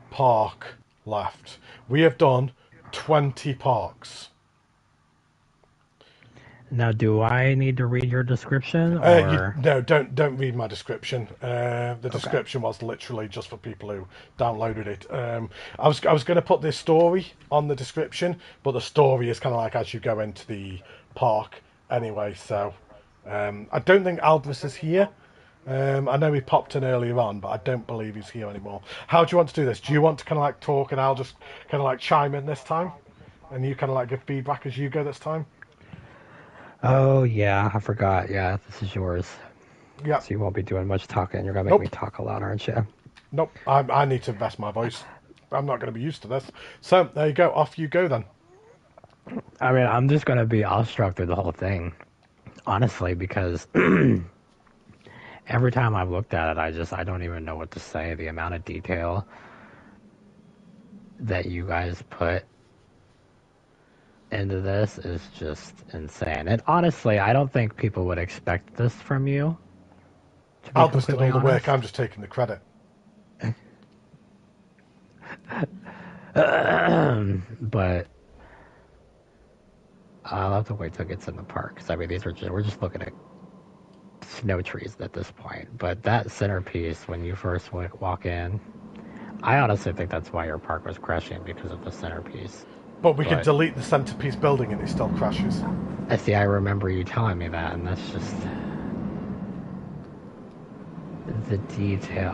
park left. We have done 20 parks. Now, do I need to read your description? Or... No, don't read my description. The description was literally just for people who downloaded it. I was going to put this story on the description, but the story is kind of like as you go into the park anyway. So I don't think Albriss is here. I know he popped in earlier on, but I don't believe he's here anymore. How do you want to do this? Do you want to kind of like talk and I'll just kind of like chime in this time? And you kind of like give feedback as you go this time? Oh, yeah, I forgot. Yeah, this is yours. Yeah. So you won't be doing much talking. You're going to make me talk a lot, aren't you? Nope. I need to invest my voice. I'm not going to be used to this. So, there you go. Off you go, then. I mean, I'm just going to be awestruck through the whole thing. Honestly, because every time I've looked at it, I don't even know what to say. The amount of detail that you guys put into this is just insane. And honestly, I don't think people would expect this from you, To be Albriss did completely all the work. honest. I'm just taking the credit. But I'll have to wait till it gets in the park. Because I mean, we're just looking at snow trees at this point. But that centerpiece, when you first walk in, I honestly think that's why your park was crashing, because of the centerpiece. But we could delete the centerpiece building and it still crashes. I see. I remember you telling me that, and that's just the detail.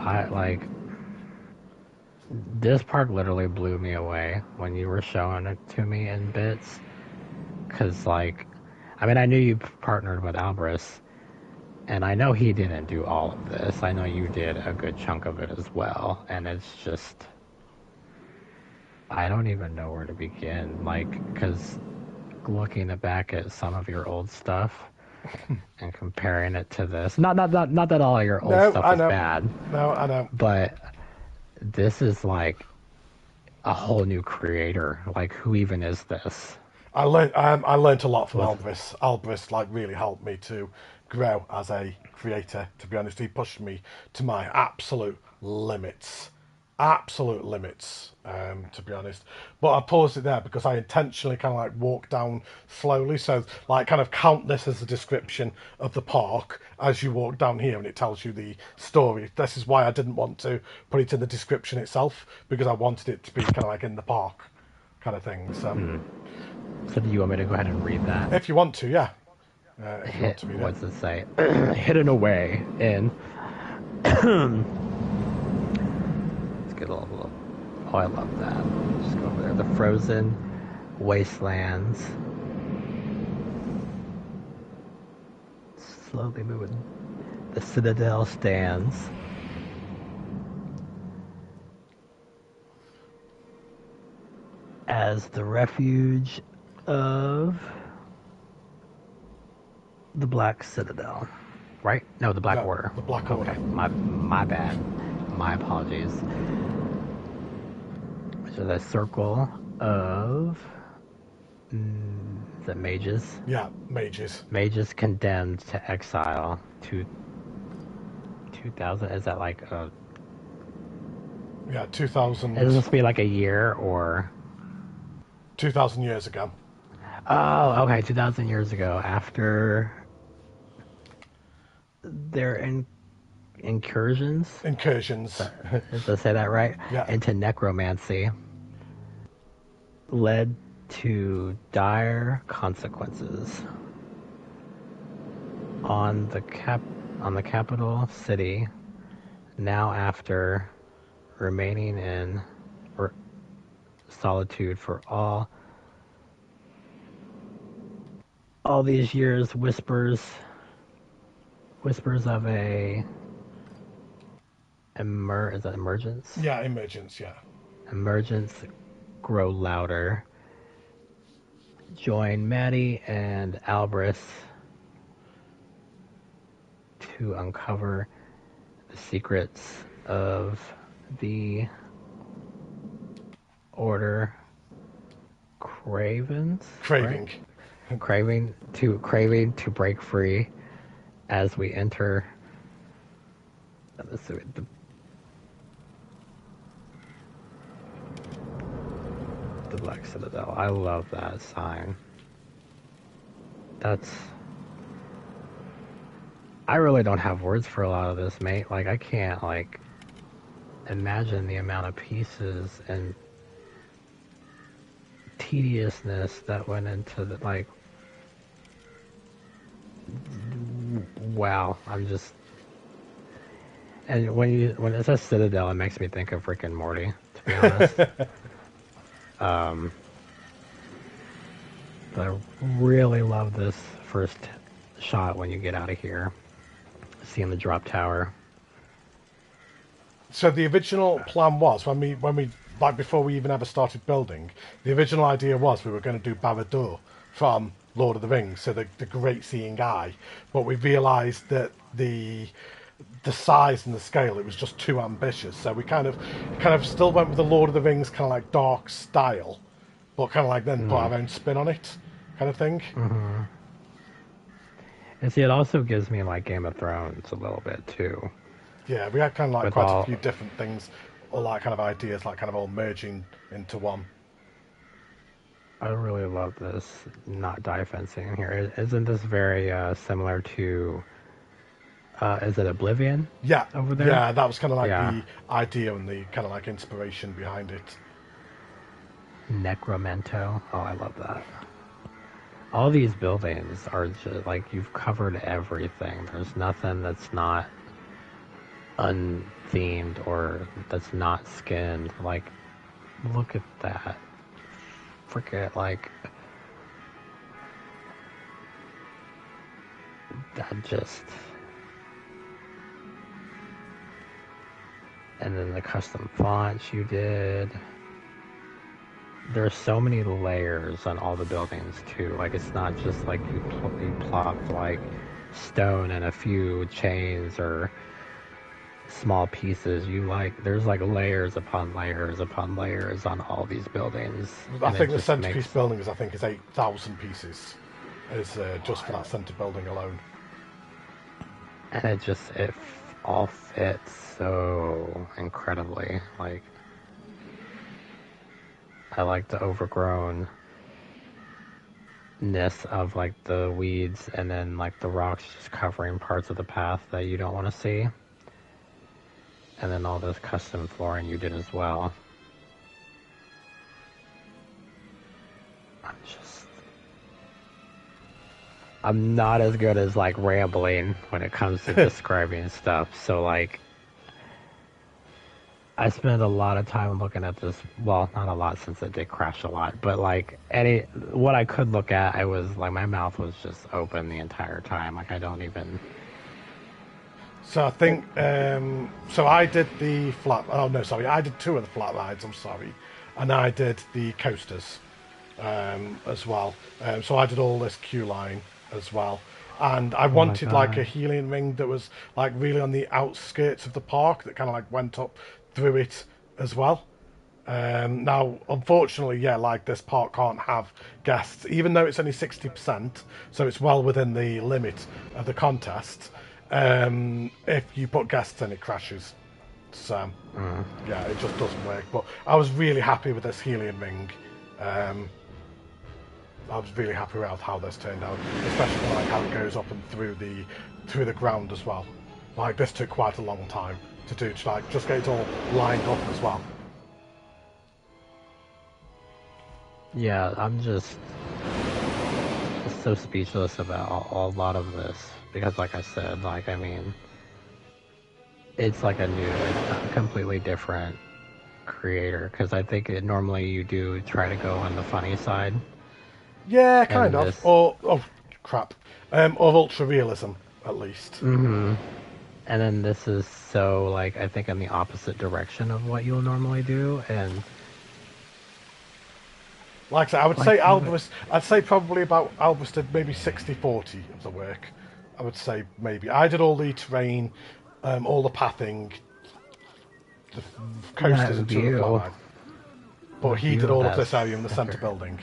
This park literally blew me away when you were showing it to me in bits. Because, I mean, I knew you partnered with Albriss, and I know he didn't do all of this. I know you did a good chunk of it as well, and it's just, I don't even know where to begin. Because looking back at some of your old stuff and comparing it to this, not that all your old stuff is bad. No, I know. But this is like a whole new creator. Who even is this? I learned a lot from Albriss. Albriss really helped me to grow as a creator. To be honest, he pushed me to my absolute limits. To be honest. But I paused it there because I intentionally kind of walked down slowly. So kind of count this as a description of the park as you walk down here, and it tells you the story. This is why I didn't want to put it in the description itself, because I wanted it to be kind of in the park kind of thing. So, So do you want me to go ahead and read that? if you want to, yeah. If you want to read What's it say? Hidden away in... Let's get a little... Oh, I love that. Just go over there. The frozen wastelands. Slowly moving. The Citadel stands. As the refuge of the Black Citadel, right? No, the Black Order. The Black Order. Okay, my bad. My apologies. Which is a circle of is it mages? Yeah, mages. Mages condemned to exile to 2000. Is that a? Yeah, 2000. Is this be a year or? 2,000 years ago. Oh, okay, 2,000 years ago, after their incursions. Did I say that right? Yeah. Into necromancy, led to dire consequences on the capital city. Now, after remaining in solitude for all these years, whispers of a is that emergence? Yeah, emergence, yeah. Emergence grow louder. Join Matty and Albriss to uncover the secrets of the Order craving to break free as we enter the Black Citadel. I love that sign. I really don't have words for a lot of this, mate. I can't imagine the amount of pieces and tediousness that went into the wow. I'm just, and when it says Citadel, it makes me think of Rick and Morty, to be honest. But I really love this first shot when you get out of here, seeing the drop tower. So the original plan was, when we before we even ever started building, the original idea was we were going to do Barad-dûr from Lord of the Rings, so the great seeing eye. But we realised that the size and the scale, it was just too ambitious. So we kind of still went with the Lord of the Rings kind of dark style, but kind of then put our own spin on it, kind of thing. Mm-hmm. And see, it also gives me like Game of Thrones a little bit too. Yeah, we had kind of like With quite a all, few different things, or like kind of ideas, like kind of all merging into one. I really love this not die fencing here. Isn't this very similar to? Is it Oblivion Yeah, over there? yeah, that was kind of like Yeah, the idea and the kind of like inspiration behind it. Necromento. Oh, I love that. All these buildings are just like you've covered everything. There's nothing that's not unthemed or that's not skinned. Like, look at that. Forget like that just. And then the custom fonts you did. There's so many layers on all the buildings too. Like it's not just like you plopped like stone and a few chains or small pieces. You like there's like layers upon layers upon layers on all these buildings, I and it think the just centerpiece makes building is 8,000 pieces, is just for that center building alone. and it all fits so incredibly. Like I like the overgrown ness of like the weeds and then like the rocks just covering parts of the path that you don't want to see, and then all this custom flooring you did as well. I'm just I'm not as good as like rambling when it comes to describing stuff, so like I spent a lot of time looking at this. Well, not a lot since it did crash a lot, but like what I could look at, I was like my mouth was just open the entire time. Like I don't even. So I think, so I did the flat. Oh no, sorry, I did two of the flat rides. I'm sorry, and I did the coasters as well. So I did all this queue line as well, and I Oh my wanted like a god. healing ring that was like really on the outskirts of the park that kind of like went up through it as well. Now, unfortunately, yeah, like this park can't have guests, even though it's only 60%, so it's well within the limit of the contest. If you put guests in, it crashes. So, Mm. yeah, it just doesn't work. But I was really happy with this helium ring. Um, I was really happy with how this turned out, especially like how it goes up and through the ground as well. Like this took quite a long time to do, to like just get it all lined up as well. Yeah, I'm just so speechless about a lot of this because, like I said, like I mean, it's like it's a completely different creator because I think normally you do try to go on the funny side, Yeah, kind and of. this, Or oh crap. Of ultra realism at least. mm-hmm. And then this is so like I think in the opposite direction of what you'll normally do, and Like I said, I would say like even Albriss. I'd say probably about Albriss did maybe 60-40 of the work. I would say maybe I did all the terrain, all the pathing, the that coasters, and two of the flat view, rides. But the he view did of all of that this area in the centre center. building.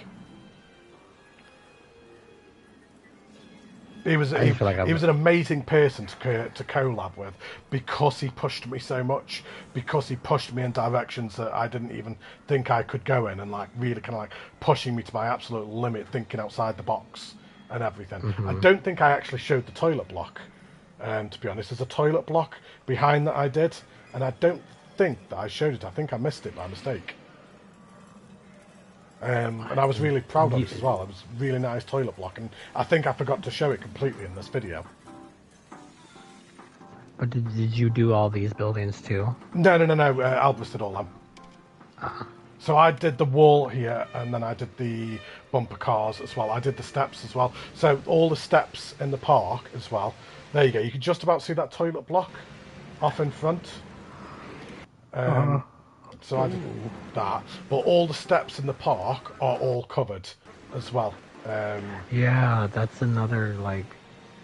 He was I he, just feel like he I'm. was an amazing person to collab with because he pushed me so much, because he pushed me in directions that I didn't even think I could go in, and like really kind of like pushing me to my absolute limit, thinking outside the box and everything. I Mm-hmm. don't think I actually showed the toilet block. To be honest, there's a toilet block behind that I did, and I don't think that I showed it. I think I missed it by mistake. And I was really proud of You, it as well. It was a really nice toilet block, and I think I forgot to show it completely in this video. but did you do all these buildings too? No, no, no, no. Albriss did all them. Uh, So I did the wall here, and then I did the bumper cars as well. I did the steps as well. So all the steps in the park as well. There you go. You can just about see that toilet block off in front. uh, So I did that. But all the steps in the park are all covered as well. yeah, that's another like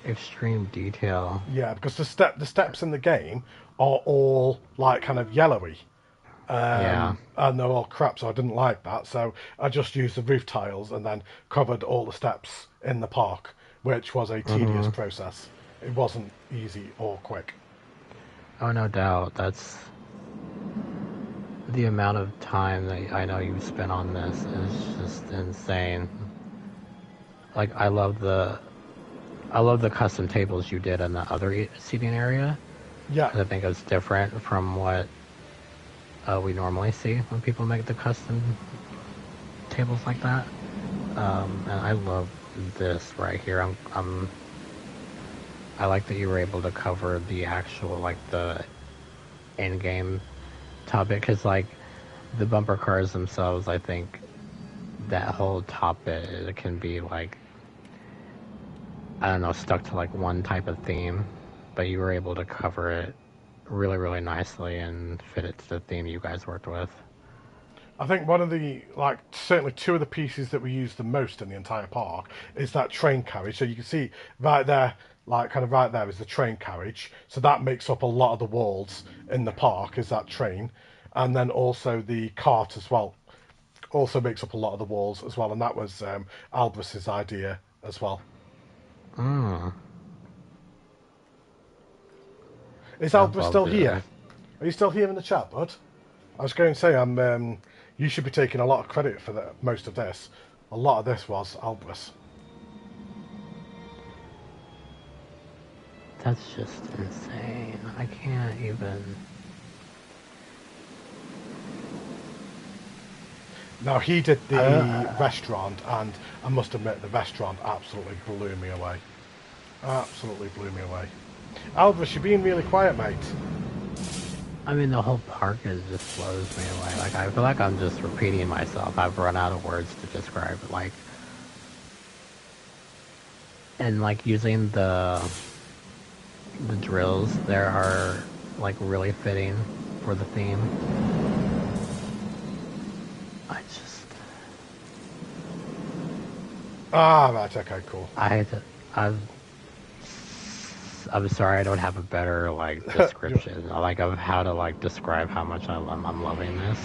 extreme detail. Yeah, because the steps in the game are all like kind of yellowy. Yeah. And they're all crap, so I didn't like that. So I just used the roof tiles and then covered all the steps in the park which was a tedious process. It wasn't easy or quick. Oh, no doubt. That's the amount of time that I know you've spent on this is just insane. Like, I love the custom tables you did in the other seating area. Yeah. I think it's different from what we normally see when people make the custom tables like that. And I love this right here. I like that you were able to cover the actual, like, the in-game topic, because, like, the bumper cars themselves, I think that whole top bit, it can be, like, I don't know, stuck to, like, one type of theme, but you were able to cover it really, really nicely and fit it to the theme you guys worked with. I think one of the, like, certainly two of the pieces that we use the most in the entire park is that train carriage. So you can see right there, like, kind of right there is the train carriage. So that makes up a lot of the walls in the park, is that train. And then also the cart as well. Also makes up a lot of the walls as well. And that was Albriss's idea as well. Is Albriss still here? Are you still here in the chat, bud? I was going to say, you should be taking a lot of credit for most of this. A lot of this was Albriss. That's just insane. I can't even... Now, he did the restaurant, and I must admit, the restaurant absolutely blew me away. Absolutely blew me away. Albriss, you're being really quiet, mate. I mean, the whole park just blows me away. Like, I feel like I'm just repeating myself. I've run out of words to describe it. Like, and, like, using the drills there are, like, really fitting for the theme. Right, okay, cool. I'm sorry, I don't have a better, like, description, like, of how to, like, describe how much I'm loving this.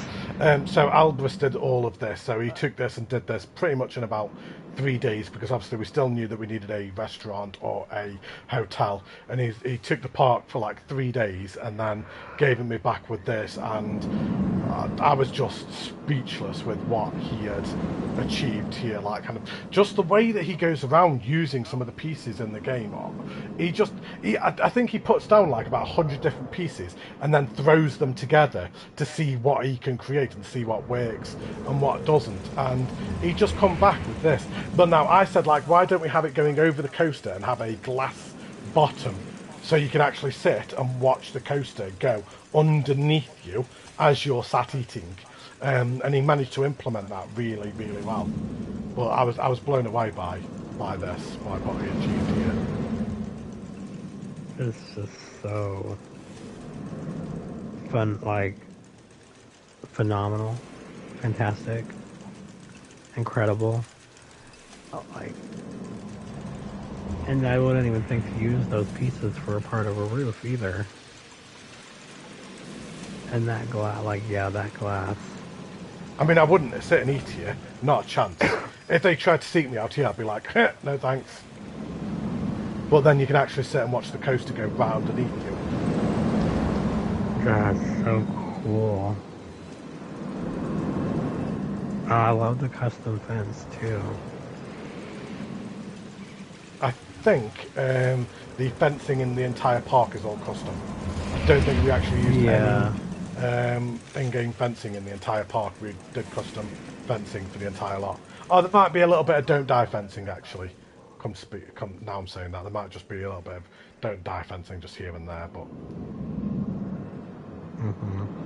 So Albriss did all of this. So he took this and did this pretty much in about 3 days, because obviously we still knew that we needed a restaurant or a hotel. And he took the park for like 3 days and then gave me back with this, and I was just speechless with what he had achieved here. Like, kind of just the way that he goes around using some of the pieces in the game. I think he puts down like about 100 different pieces and then throws them together to see what he can create and see what works and what doesn't. And he just come back with this. But now I said, like, why don't we have it going over the coaster and have a glass bottom so you can actually sit and watch the coaster go underneath you as you're sat eating. And he managed to implement that really, really well. Well, I was blown away by this, by what he achieved here. It's just so fun, like, phenomenal, fantastic, incredible. Like, and I wouldn't even think to use those pieces for a part of a roof either. And that glass, like, yeah, that glass. I mean, I wouldn't sit and eat here, not a chance. If they tried to seek me out here, I'd be like, no thanks. But then you can actually sit and watch the coaster go round underneath you. That's so cool. Oh, I love the custom fence too. I think the fencing in the entire park is all custom. I don't think we actually used any in-game fencing in the entire park. We did custom fencing for the entire lot. Oh, there might be a little bit of don't die fencing actually. Now I'm saying that, there might just be a little bit of don't die fencing just here and there, but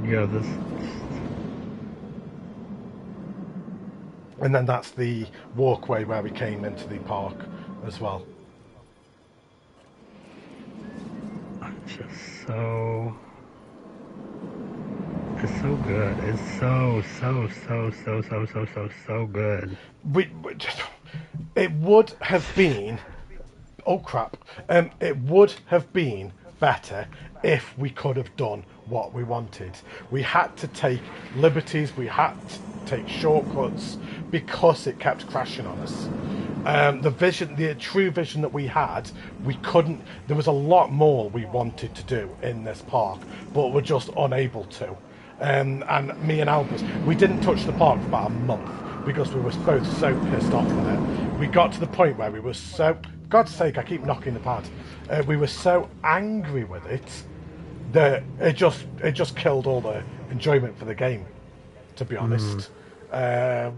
Yeah, this. And then that's the walkway where we came into the park as well. Just so. It's so good. It's so good. It would have been. Oh crap! It would have been better if we could have done what we wanted. We had to take liberties. We had to take shortcuts because it kept crashing on us. The true vision that we had, we couldn't. There was a lot more we wanted to do in this park, but we're just unable to. And me and Albriss, we didn't touch the park for about a month because we were both so pissed off with it. We got to the point where we were so, for God's sake, I keep knocking the pad. We were so angry with it that it just killed all the enjoyment for the game, to be honest. It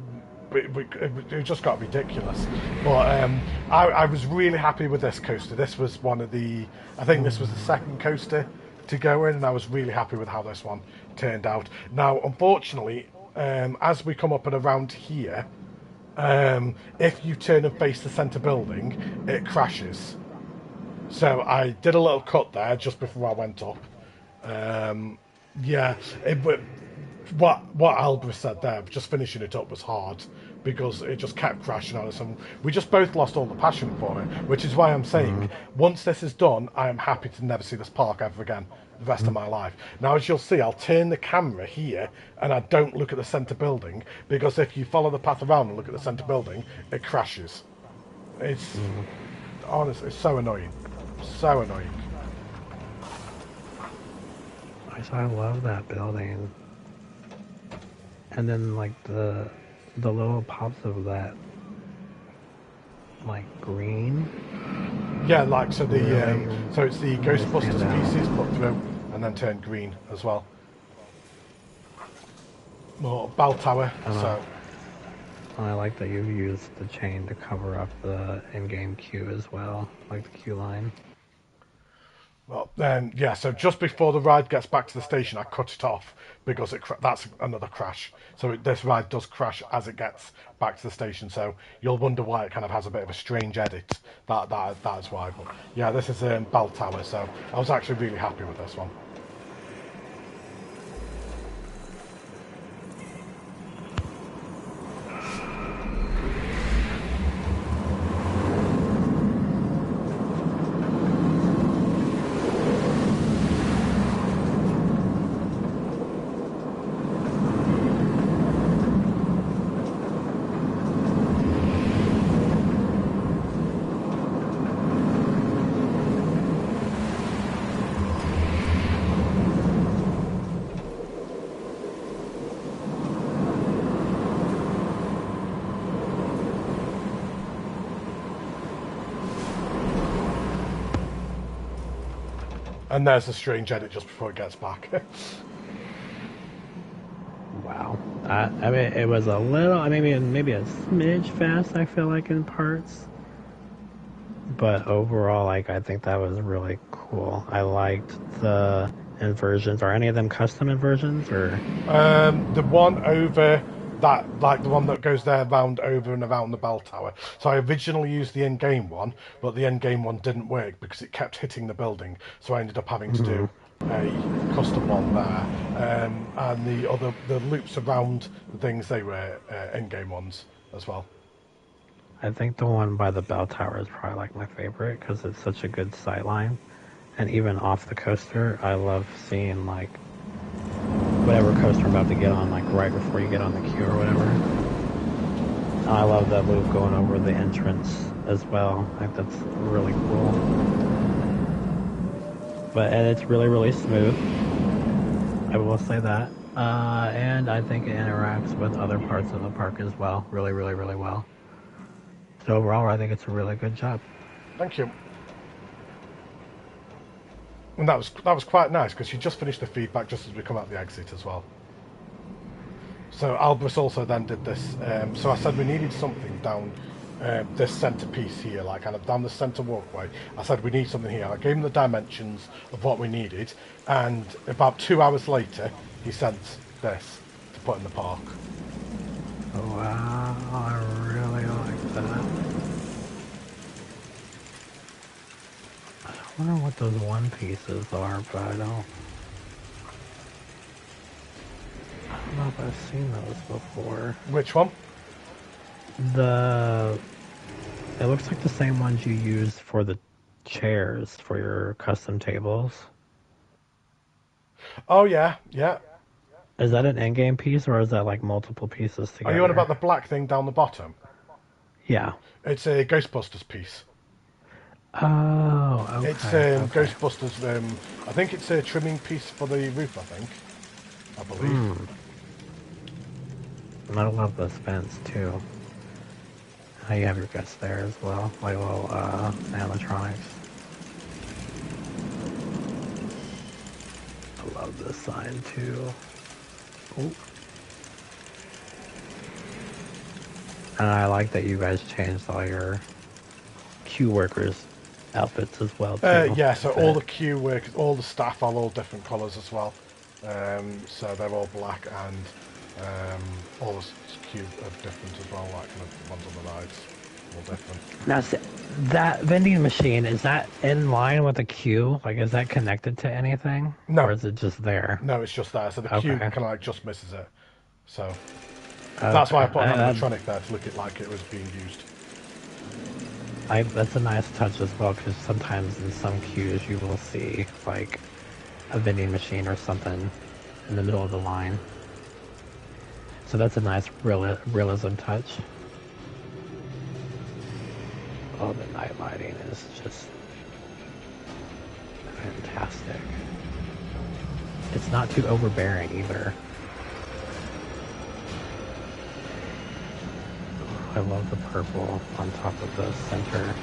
just got ridiculous. But I was really happy with this coaster. This was one of the, I think this was the second coaster to go in, and I was really happy with how this one turned out. Now, unfortunately, as we come up and around here, if you turn and face the centre building, it crashes. So I did a little cut there just before I went up. What Albriss said there, just finishing it up was hard because it just kept crashing on us, and we just both lost all the passion for it, which is why I'm saying once this is done, I am happy to never see this park ever again the rest of my life. Now, as you'll see, I'll turn the camera here and I don't look at the centre building, because if you follow the path around and look at the centre building, it crashes. It's honestly, it's so annoying. So annoying. I love that building. And then like the little pops of that like green. Yeah, like so the Really, so it's the really Ghostbusters stand out. pieces put through and then turned green as well. More bell tower. So I like that you used the chain to cover up the in-game queue as well, like the queue line. well, yeah. So just before the ride gets back to the station, I cut it off because that's another crash. So this ride does crash as it gets back to the station. So you'll wonder why it kind of has a bit of a strange edit. That is why. But yeah, this is bell tower. So I was actually really happy with this one. And there's a strange edit just before it gets back. Wow. I mean, it was a little, maybe a smidge fast, I feel like, in parts. But overall, like, I think that was really cool. I liked the inversions. Are any of them custom inversions, or? The one over that, like the one that goes there round over and around the bell tower. So I originally used the in-game one, but the in-game one didn't work because it kept hitting the building. So I ended up having to do a custom one there. And the loops around the things, they were in-game ones as well. I think the one by the bell tower is probably like my favorite because it's such a good sight line. And even off the coaster, I love seeing like whatever coaster I'm about to get on, like right before you get on the queue or whatever. I love that loop going over the entrance as well. I think that's really cool. And it's really, really smooth. I will say that. And I think it interacts with other parts of the park as well. Really, really, really well. So overall, I think it's a really good job. Thank you. And that was quite nice because you just finished the feedback just as we come out the exit as well. So Albriss also then did this. So I said we needed something down this centerpiece here, like kind of down the center walkway. I said we need something here. I gave him the dimensions of what we needed, and about 2 hours later, he sent this to put in the park. Oh, wow, I really like that. I wonder what those one pieces are, but I don't know if I've seen those before. Which one? It looks like the same ones you used for the chairs for your custom tables. Oh yeah, yeah. Is that an in-game piece or is that like multiple pieces together? Are you on about the black thing down the bottom? Yeah. It's a Ghostbusters piece. Oh, okay. It's Okay. Ghostbusters. I think it's a trimming piece for the roof. I believe. I love this fence too. How you have your guests there as well, like little animatronics. I love this sign too. Ooh. And I like that you guys changed all your queue workers' outfits as well too. Yeah. So all the queue workers, all the staff are all different colours as well. So they're all black, and all the queue are different as well. Like kind of ones on the rides, all different. Now, that vending machine, is that in line with the queue? Like, is that connected to anything? No. Or is it just there? No, it's just there. So the queue kind of like just misses it. So that's why I put an animatronic there to look it like it was being used. That's a nice touch as well, because sometimes in some queues you will see like a vending machine or something in the middle of the line. So that's a nice realism touch. Oh, the night lighting is just fantastic. It's not too overbearing either. I love the purple on top of the center.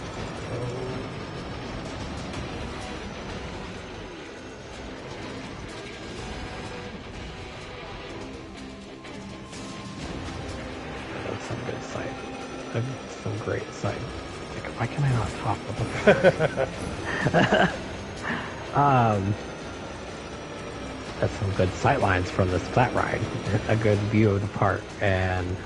That's some good sight. That's some great sight. Like, why can I not talk with that's some good sight lines from this flat ride. A good view of the park, and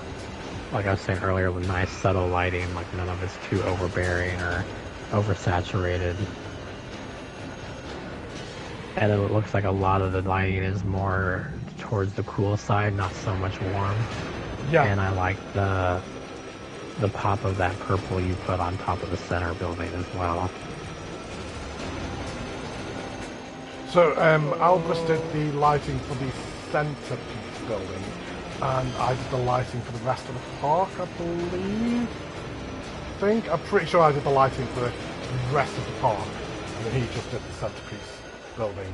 like I was saying earlier, with nice subtle lighting, like none of it's too overbearing or oversaturated. And it looks like a lot of the lighting is more towards the cool side, not so much warm. Yeah. And I like the pop of that purple you put on top of the center building as well. So Albriss did the lighting for the centerpiece building, and I did the lighting for the rest of the park, I believe. I'm pretty sure I did the lighting for the rest of the park, and then he just did the centerpiece building.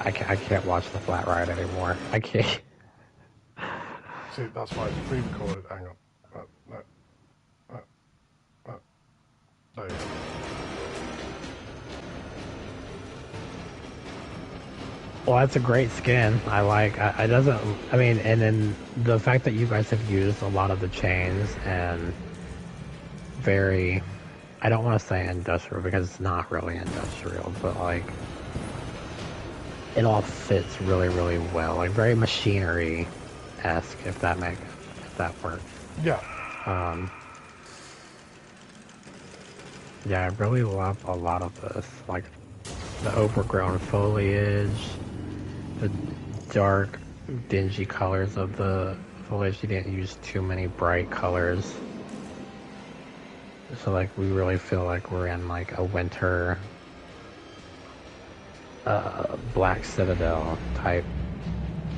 I can't watch the flat ride anymore. I can't. See, that's why it's pre-recorded. Hang on. There you go. Well, that's a great skin. I like. I doesn't. I mean, and then the fact that you guys have used a lot of the chains and very. I don't want to say industrial because it's not really industrial, but like it all fits really, really well. Like very machinery-esque, if that works. Yeah. Yeah, I really love a lot of this. Like the overgrown foliage, the dark, dingy colors of the foliage. You didn't use too many bright colors. So like we really feel like we're in like a winter Black Citadel type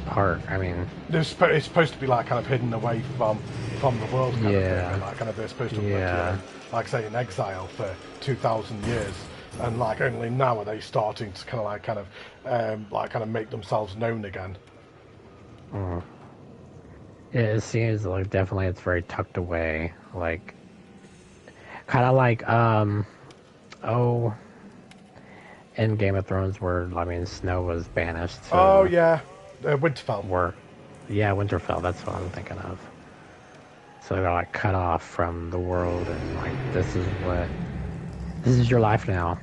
park. I mean, it's supposed to be like kind of hidden away from the world kind of thing. Like kind of they're supposed to live, like say in exile for 2,000 years, and like only now are they starting to kind of make themselves known again. Yeah, it seems like definitely it's very tucked away, like kind of like in Game of Thrones where Snow was banished to Winterfell. Winterfell, that's what I'm thinking of. So they're like cut off from the world, and like this is your life now.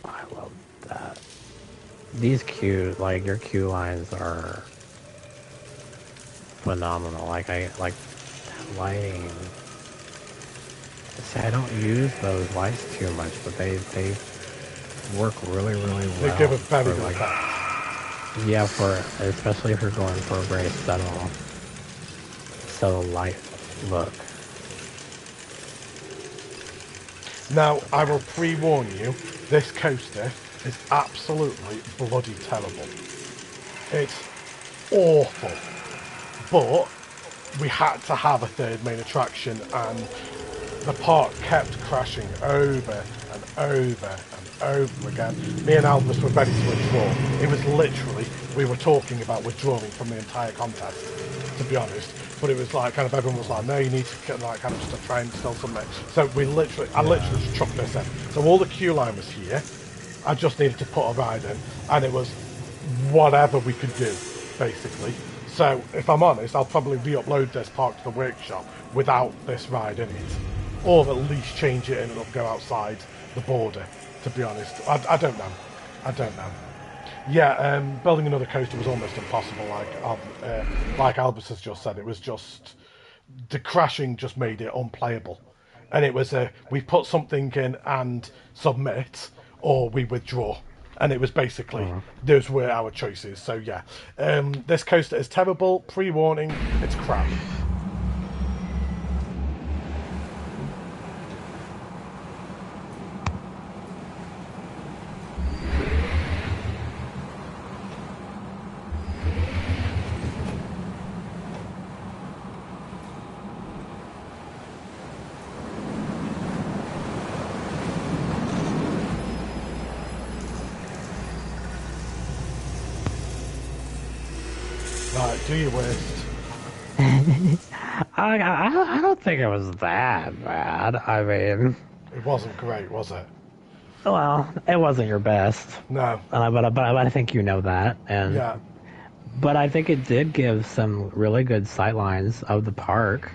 I love that. These your queue lines are phenomenal. Like I like lighting. See, I don't use those lights too much, but they work really, really well. They give a very good effect. Yeah, especially if you're going for a very subtle light look. Now, I will pre-warn you, this coaster is absolutely bloody terrible. It's awful. But we had to have a third main attraction, and the park kept crashing over and over and over again. Me and Albriss were ready to withdraw. It was literally, we were talking about withdrawing from the entire contest, to be honest. But it was like, kind of, everyone was like, no, you need to like kind of just try and still submit. So I literally just chucked this in. So all the queue line was here. I just needed to put a ride in, and it was whatever we could do, basically. So if I'm honest, I'll probably re-upload this park to the workshop without this ride in it, or at least change it and it'll go outside the border. To be honest, I don't know. Yeah, building another coaster was almost impossible. Like Albus has just said, it was just the crashing just made it unplayable, and it was we put something in and submit, or we withdraw. And it was basically, those were our choices. So yeah, this coaster is terrible. Pre-warning, it's crap. Right, do your worst. I don't think it was that bad. I mean, It wasn't great, was it? well, it wasn't your best. No. But I think you know that. And Yeah. But I think it did give some really good sightlines of the park.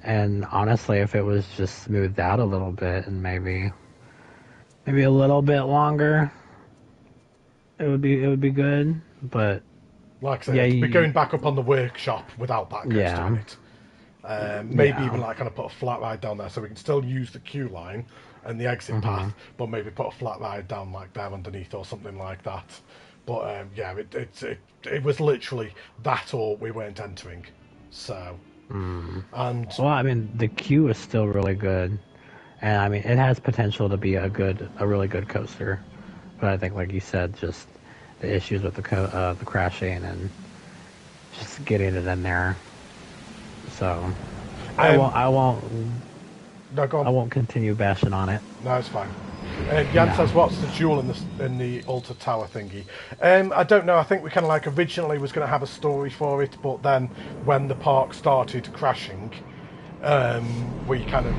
And honestly, if it was just smoothed out a little bit and maybe a little bit longer, it would be good. But Like I said, it'd be going back up on the workshop without that coaster in it. Maybe even like kind of put a flat ride down there so we can still use the queue line and the exit path, but maybe put a flat ride down like there underneath or something like that. But yeah, it was literally that, or we weren't entering. So, and well, I mean, the queue is still really good, and I mean, it has potential to be a really good coaster. But I think, like you said, just the issues with the crashing and just getting it in there. So I won't no, go on. I won't continue bashing on it. No, it's fine. Jan says, what's the jewel in the altar tower thingy? I don't know. I think we kind of like originally was going to have a story for it, but then when the park started crashing, we kind of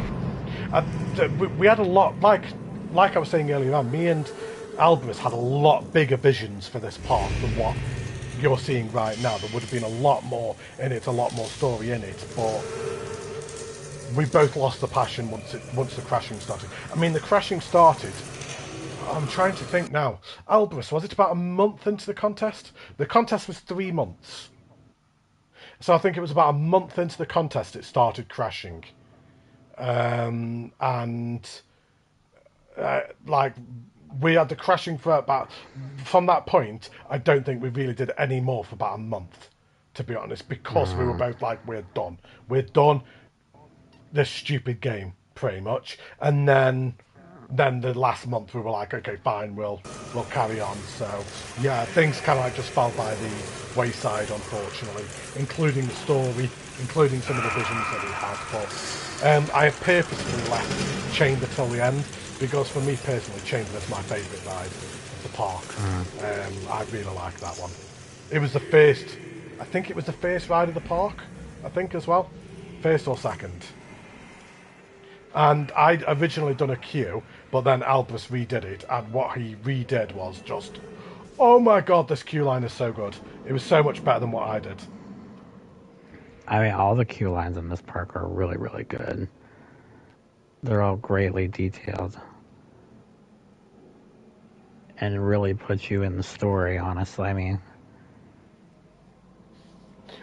we had a lot, like I was saying earlier on, me and Albriss had a lot bigger visions for this park than what you're seeing right now. There would have been a lot more in it, a lot more story in it, but we both lost the passion once the crashing started. I mean, the crashing started, I'm trying to think now. Albriss, was it about a month into the contest? The contest was 3 months. So I think it was about a month into the contest it started crashing. Like, we had the crashing for about... From that point, I don't think we really did any more for about a month, to be honest, because we were both like, we're done. We're done. This stupid game, pretty much. And then the last month we were like, okay, fine, we'll carry on. So yeah, things kind of like just fell by the wayside, unfortunately, including the story, including some of the visions that we had. But I have purposely left Chamber till the end, because for me personally, Chamber is my favourite ride of the park. I really like that one. It was the first, I think it was the first ride of the park, I think as well, first or second. And I'd originally done a queue, but then Albriss redid it, and what he redid was just, oh my god, this queue line is so good. It was so much better than what I did. I mean, all the queue lines in this park are really, really good. They're all greatly detailed. And really put you in the story, honestly. I mean...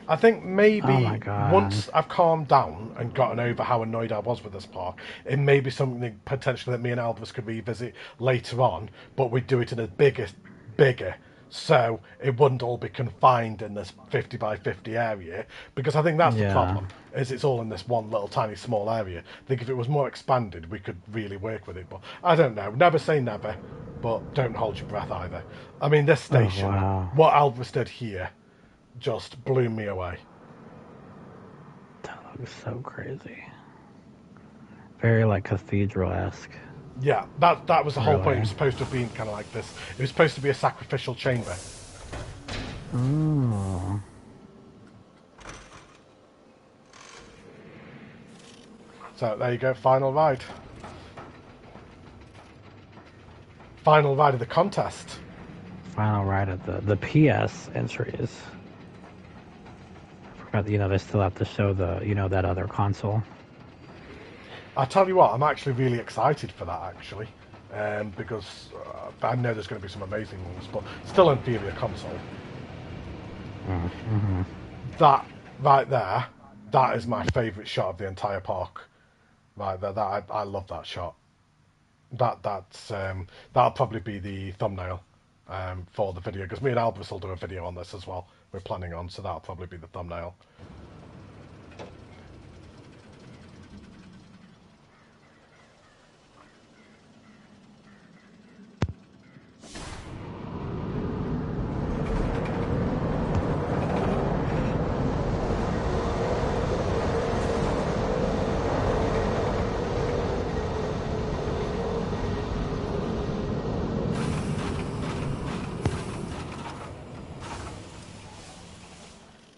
I think maybe oh once I've calmed down and gotten over how annoyed I was with this park, it may be something potentially that me and Albriss could revisit later on, but we'd do it in a bigger, so it wouldn't all be confined in this 50 by 50 area, because I think that's the problem, is it's all in this one little tiny small area. I think if it was more expanded, we could really work with it, but I don't know. Never say never, but don't hold your breath either. I mean, this station, what Albriss did here, just blew me away. That looks so crazy. Very like cathedral-esque. Yeah, that was the whole point. It Really? was supposed to have been kind of like this. It was supposed to be a sacrificial chamber. Ooh. So there you go, final ride. Final ride of the contest. Final ride of the PS entries. I forgot, they still have to show the, that other console. I tell you what, I'm actually really excited for that, actually. Because I know there's going to be some amazing ones, but still inferior console. Mm-hmm. That right there, that is my favourite shot of the entire park. Right there, I love that shot. That'll probably be the thumbnail for the video, because me and Albriss will do a video on this as well. We're planning on, so that'll probably be the thumbnail.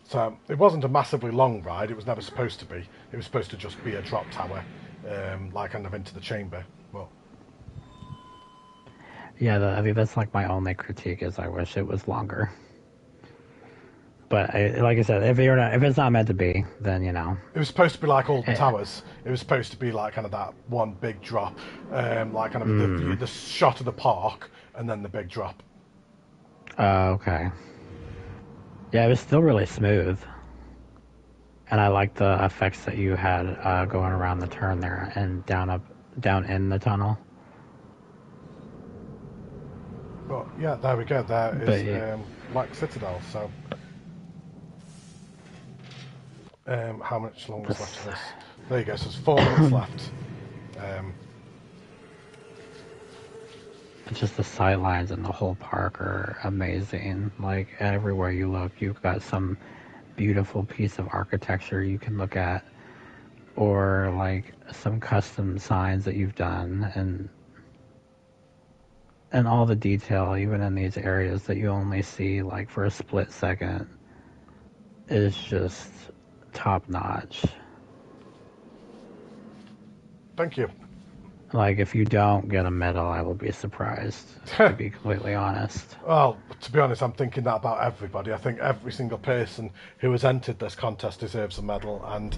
So it wasn't a massively long ride. It was never supposed to be. It was supposed to just be a drop tower, like kind of into the chamber. Well, Yeah, I think that's like my only critique is I wish it was longer. But like I said, if it's not meant to be, then it was supposed to be like all the towers. It was supposed to be like kind of that one big drop, like kind of the shot of the park and then the big drop. Okay. Yeah, it was still really smooth. And I like the effects that you had going around the turn there and down in the tunnel. But yeah, there we go. There is Black Citadel. So, how much longer is left of this? There you go. So there's 4 minutes left. It's just the sightlines and the whole park are amazing. Like everywhere you look, you've got some beautiful piece of architecture you can look at, or like some custom signs that you've done, and all the detail, even in these areas that you only see like for a split second, is just top notch. Thank you. Like, if you don't get a medal, I will be surprised, to be completely honest. Well, to be honest, I'm thinking that about everybody. I think every single person who has entered this contest deserves a medal, and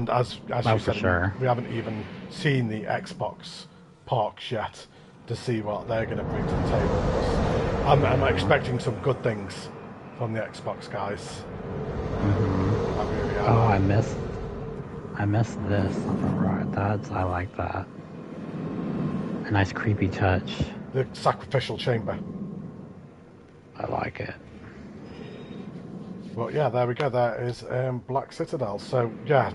as you said, sure. We haven't even seen the Xbox parks yet to see what they're going to bring to the table. I'm expecting some good things from the Xbox guys. Mm-hmm. I really am. Oh, I missed this on the right. I like that. A nice creepy touch. The sacrificial chamber. I like it. Well, yeah, there we go. There is Black Citadel. So, yeah,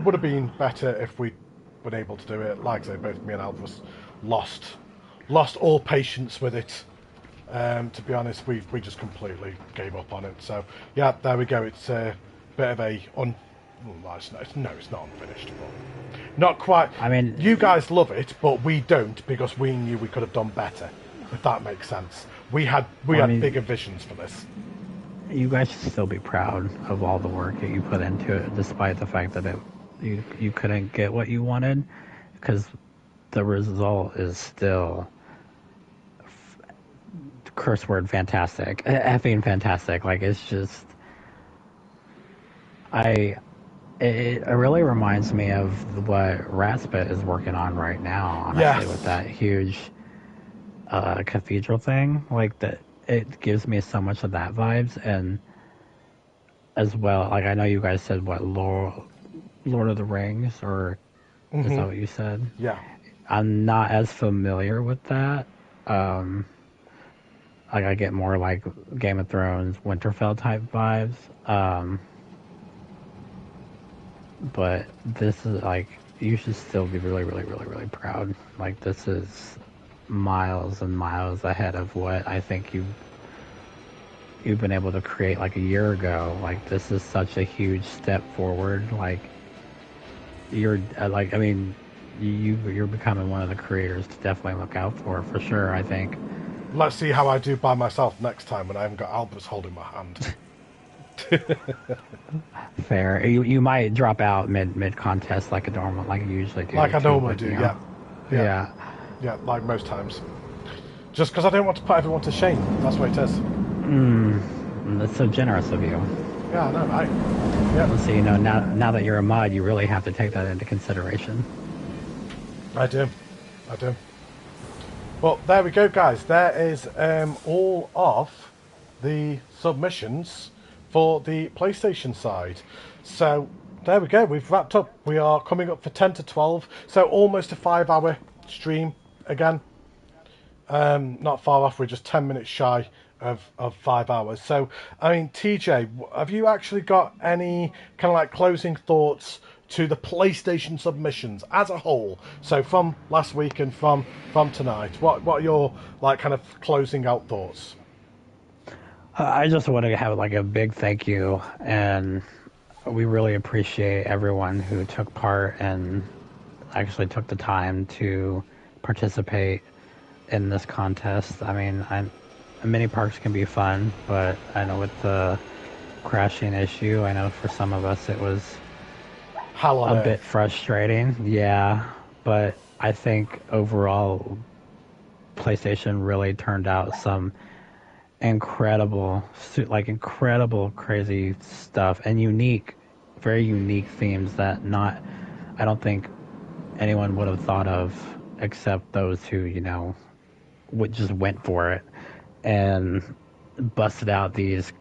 would have been better if we'd been able to do it. Like I say, both me and Albriss lost all patience with it. To be honest, we just completely gave up on it. So, yeah, there we go. It's a bit of a it's not unfinished, but not quite. I mean, you guys love it, but we don't, because we knew we could have done better. If that makes sense, we had bigger visions for this. You guys should still be proud of all the work that you put into it, despite the fact that you couldn't get what you wanted, because the result is still curse word fantastic, effing fantastic. Like, it's just It really reminds me of what Ratspit is working on right now, honestly, Yes. with that huge cathedral thing. Like, that, it gives me so much of that vibes, and as well, like, I know you guys said, what, Lord of the Rings, or is that what you said? Yeah. I'm not as familiar with that. Like, I get more like Game of Thrones, Winterfell type vibes. But this is like, you should still be really, really, really, really proud. Like, this is miles and miles ahead of what I think you've been able to create like a year ago. Like this is such a huge step forward. Like you're like, I mean, you're becoming one of the creators to definitely look out for sure. I think. Let's see how I do by myself next time when I haven't got Albriss holding my hand. Fair. You might drop out mid contest like you usually do. Like I too, normally but, do, you know, yeah. Yeah. Yeah, like most times. Just because I don't want to put everyone to shame. That's what it is. That's so generous of you. Yeah, I know, right? Yeah. So, you know, now that you're a mod, you really have to take that into consideration. I do. Well, there we go, guys. There is all of the submissions for the PlayStation side. So, there we go. We've wrapped up. We are coming up for 10 to 12. So, almost a 5-hour stream again. Not far off. We're just 10 minutes shy of 5 hours. So, I mean, TJ, have you actually got any kind of like closing thoughts to the PlayStation submissions as a whole? So from last week and from tonight, what are your like kind of closing out thoughts? I just want to have like a big thank you, and we really appreciate everyone who took part and actually took the time to participate in this contest. I mean, mini parks can be fun, but I know with the crashing issue, I know for some of us it was a bit frustrating. Yeah, but I think overall PlayStation really turned out some incredible crazy stuff and very unique themes that I don't think anyone would have thought of except those who, you know, just went for it and busted out these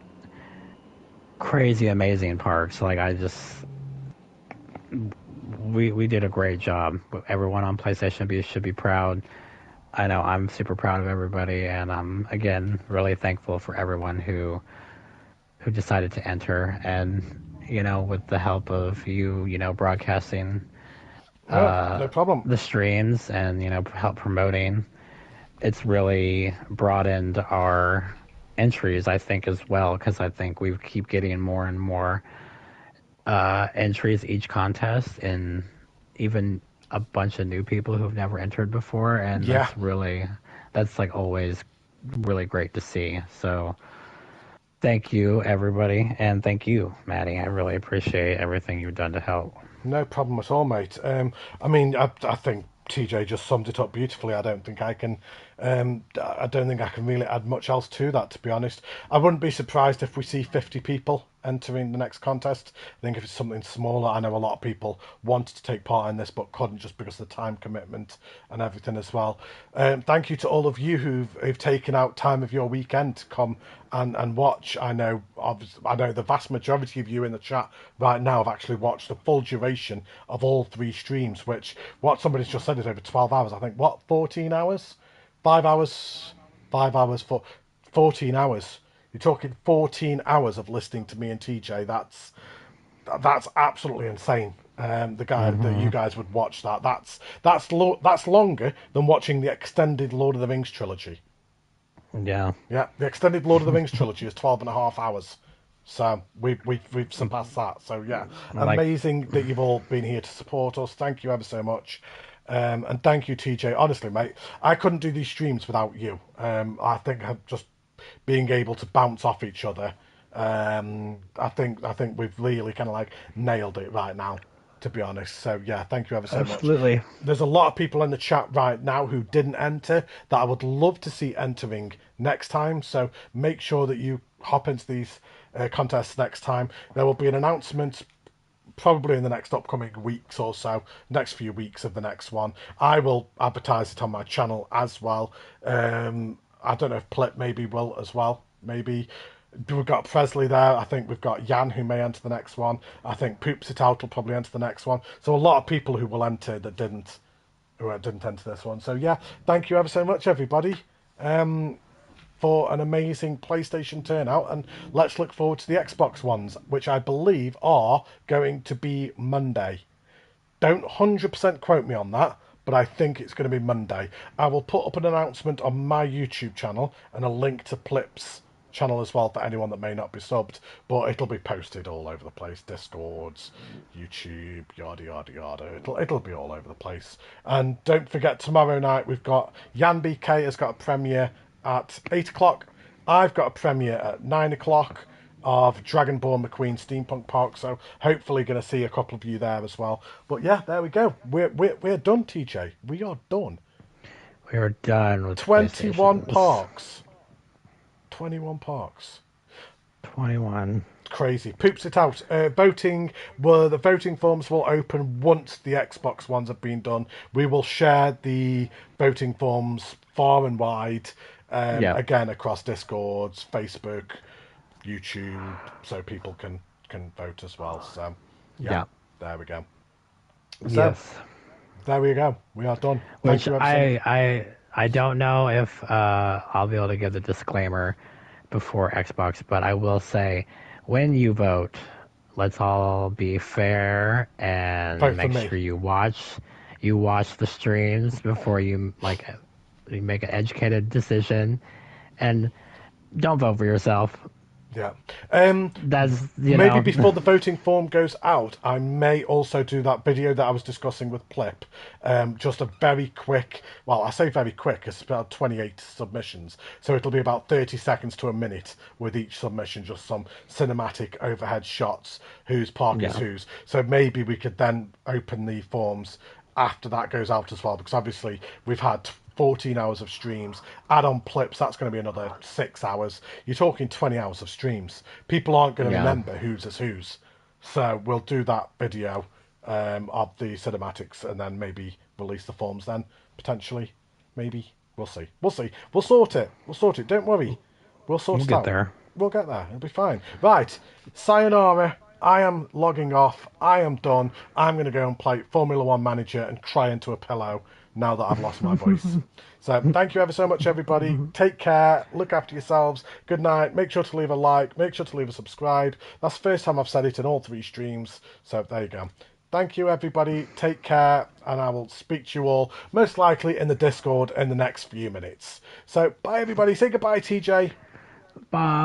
crazy amazing parks. Like we did a great job. Everyone on PlayStation should be proud. I know I'm super proud of everybody, and I'm again really thankful for everyone who decided to enter, and you know, with the help of you know, broadcasting No problem. the streams and, you know, help promoting, it's really broadened our entries, I think, as well, because I think we keep getting more and more entries each contest, and even a bunch of new people who've never entered before, and that's like always really great to see. So thank you, everybody, and thank you, Matty. I really appreciate everything you've done to help. No problem at all, mate. I mean, I think TJ just summed it up beautifully. I don't think I can really add much else to that, to be honest. I wouldn't be surprised if we see 50 people entering the next contest. I think if it's something smaller, I know a lot of people wanted to take part in this but couldn't just because of the time commitment and everything as well. Thank you to all of you who've taken out time of your weekend to come and watch. I know the vast majority of you in the chat right now have actually watched the full duration of all 3 streams, which what somebody's just said is over 12 hours. I think, 14 hours? 5 hours, 14 hours. You're talking 14 hours of listening to me and TJ. That's absolutely insane. That you guys would watch that. That's longer than watching the extended Lord of the Rings trilogy. Yeah. Yeah, the extended Lord of the Rings trilogy is 12.5 hours. So we've surpassed that. So yeah, amazing that you've all been here to support us. Thank you ever so much. And thank you, TJ. Honestly, mate, I couldn't do these streams without you. I think just being able to bounce off each other. I think we've really kind of like nailed it right now, to be honest. So yeah, thank you ever so much. Absolutely. There's a lot of people in the chat right now who didn't enter that I would love to see entering next time. So make sure that you hop into these contests next time. There will be an announcement probably in the next upcoming weeks or so, next few weeks of the next one. I will advertise it on my channel as well. I don't know if Plip maybe will as well. Maybe we've got Presley there. I think we've got Jan who may enter the next one. I think Poops It Out will probably enter the next one. So a lot of people who will enter that didn't enter this one. So yeah, thank you ever so much, everybody. For an amazing PlayStation turnout, and let's look forward to the Xbox ones, which I believe are going to be Monday. Don't 100% quote me on that, but I think it's going to be Monday. I will put up an announcement on my YouTube channel and a link to Plip's channel as well for anyone that may not be subbed, but it'll be posted all over the place. Discords, YouTube, yada yada yada. It'll be all over the place. And don't forget, tomorrow night we've got Jan BK has got a premiere at 8 o'clock. I've got a premiere at 9 o'clock of Dragonborn McQueen Steampunk Park, so hopefully going to see a couple of you there as well. But yeah, there we go. We're done, TJ. We are done. We are done with 21 parks. 21 parks. 21. Crazy. Poops it out. The voting forms will open once the Xbox ones have been done. We will share the voting forms far and wide, again, across Discords, Facebook, YouTube, so people can vote as well. So, yeah. There we go. So, Yes. there we go. We are done. Which I don't know if I'll be able to give the disclaimer before Xbox, but I will say, when you vote, let's all be fair and make sure you watch the streams before you make an educated decision, and don't vote for yourself. Yeah. That's maybe before the voting form goes out, I may also do that video that I was discussing with Plip. Just a very quick, well, I say very quick, it's about 28 submissions. So it'll be about 30 seconds to a minute with each submission, just some cinematic overhead shots, whose park is whose. So maybe we could then open the forms after that goes out as well, because obviously we've had 14 hours of streams. Add on Plips, that's going to be another 6 hours. You're talking 20 hours of streams. People aren't going to remember whose is whose. So we'll do that video of the cinematics and then maybe release the forms then, potentially. Maybe. We'll see. We'll sort it. Don't worry. We'll sort it out. We'll get there. We'll get there. It'll be fine. Right. Sayonara. I am logging off. I am done. I'm going to go and play Formula One Manager and cry into a pillow now that I've lost my voice. So thank you ever so much, everybody. Take care. Look after yourselves. Good night. Make sure to leave a like. Make sure to leave a subscribe. That's the first time I've said it in all 3 streams. So there you go. Thank you, everybody. Take care. And I will speak to you all, most likely in the Discord in the next few minutes. So bye, everybody. Say goodbye, TJ. Bye.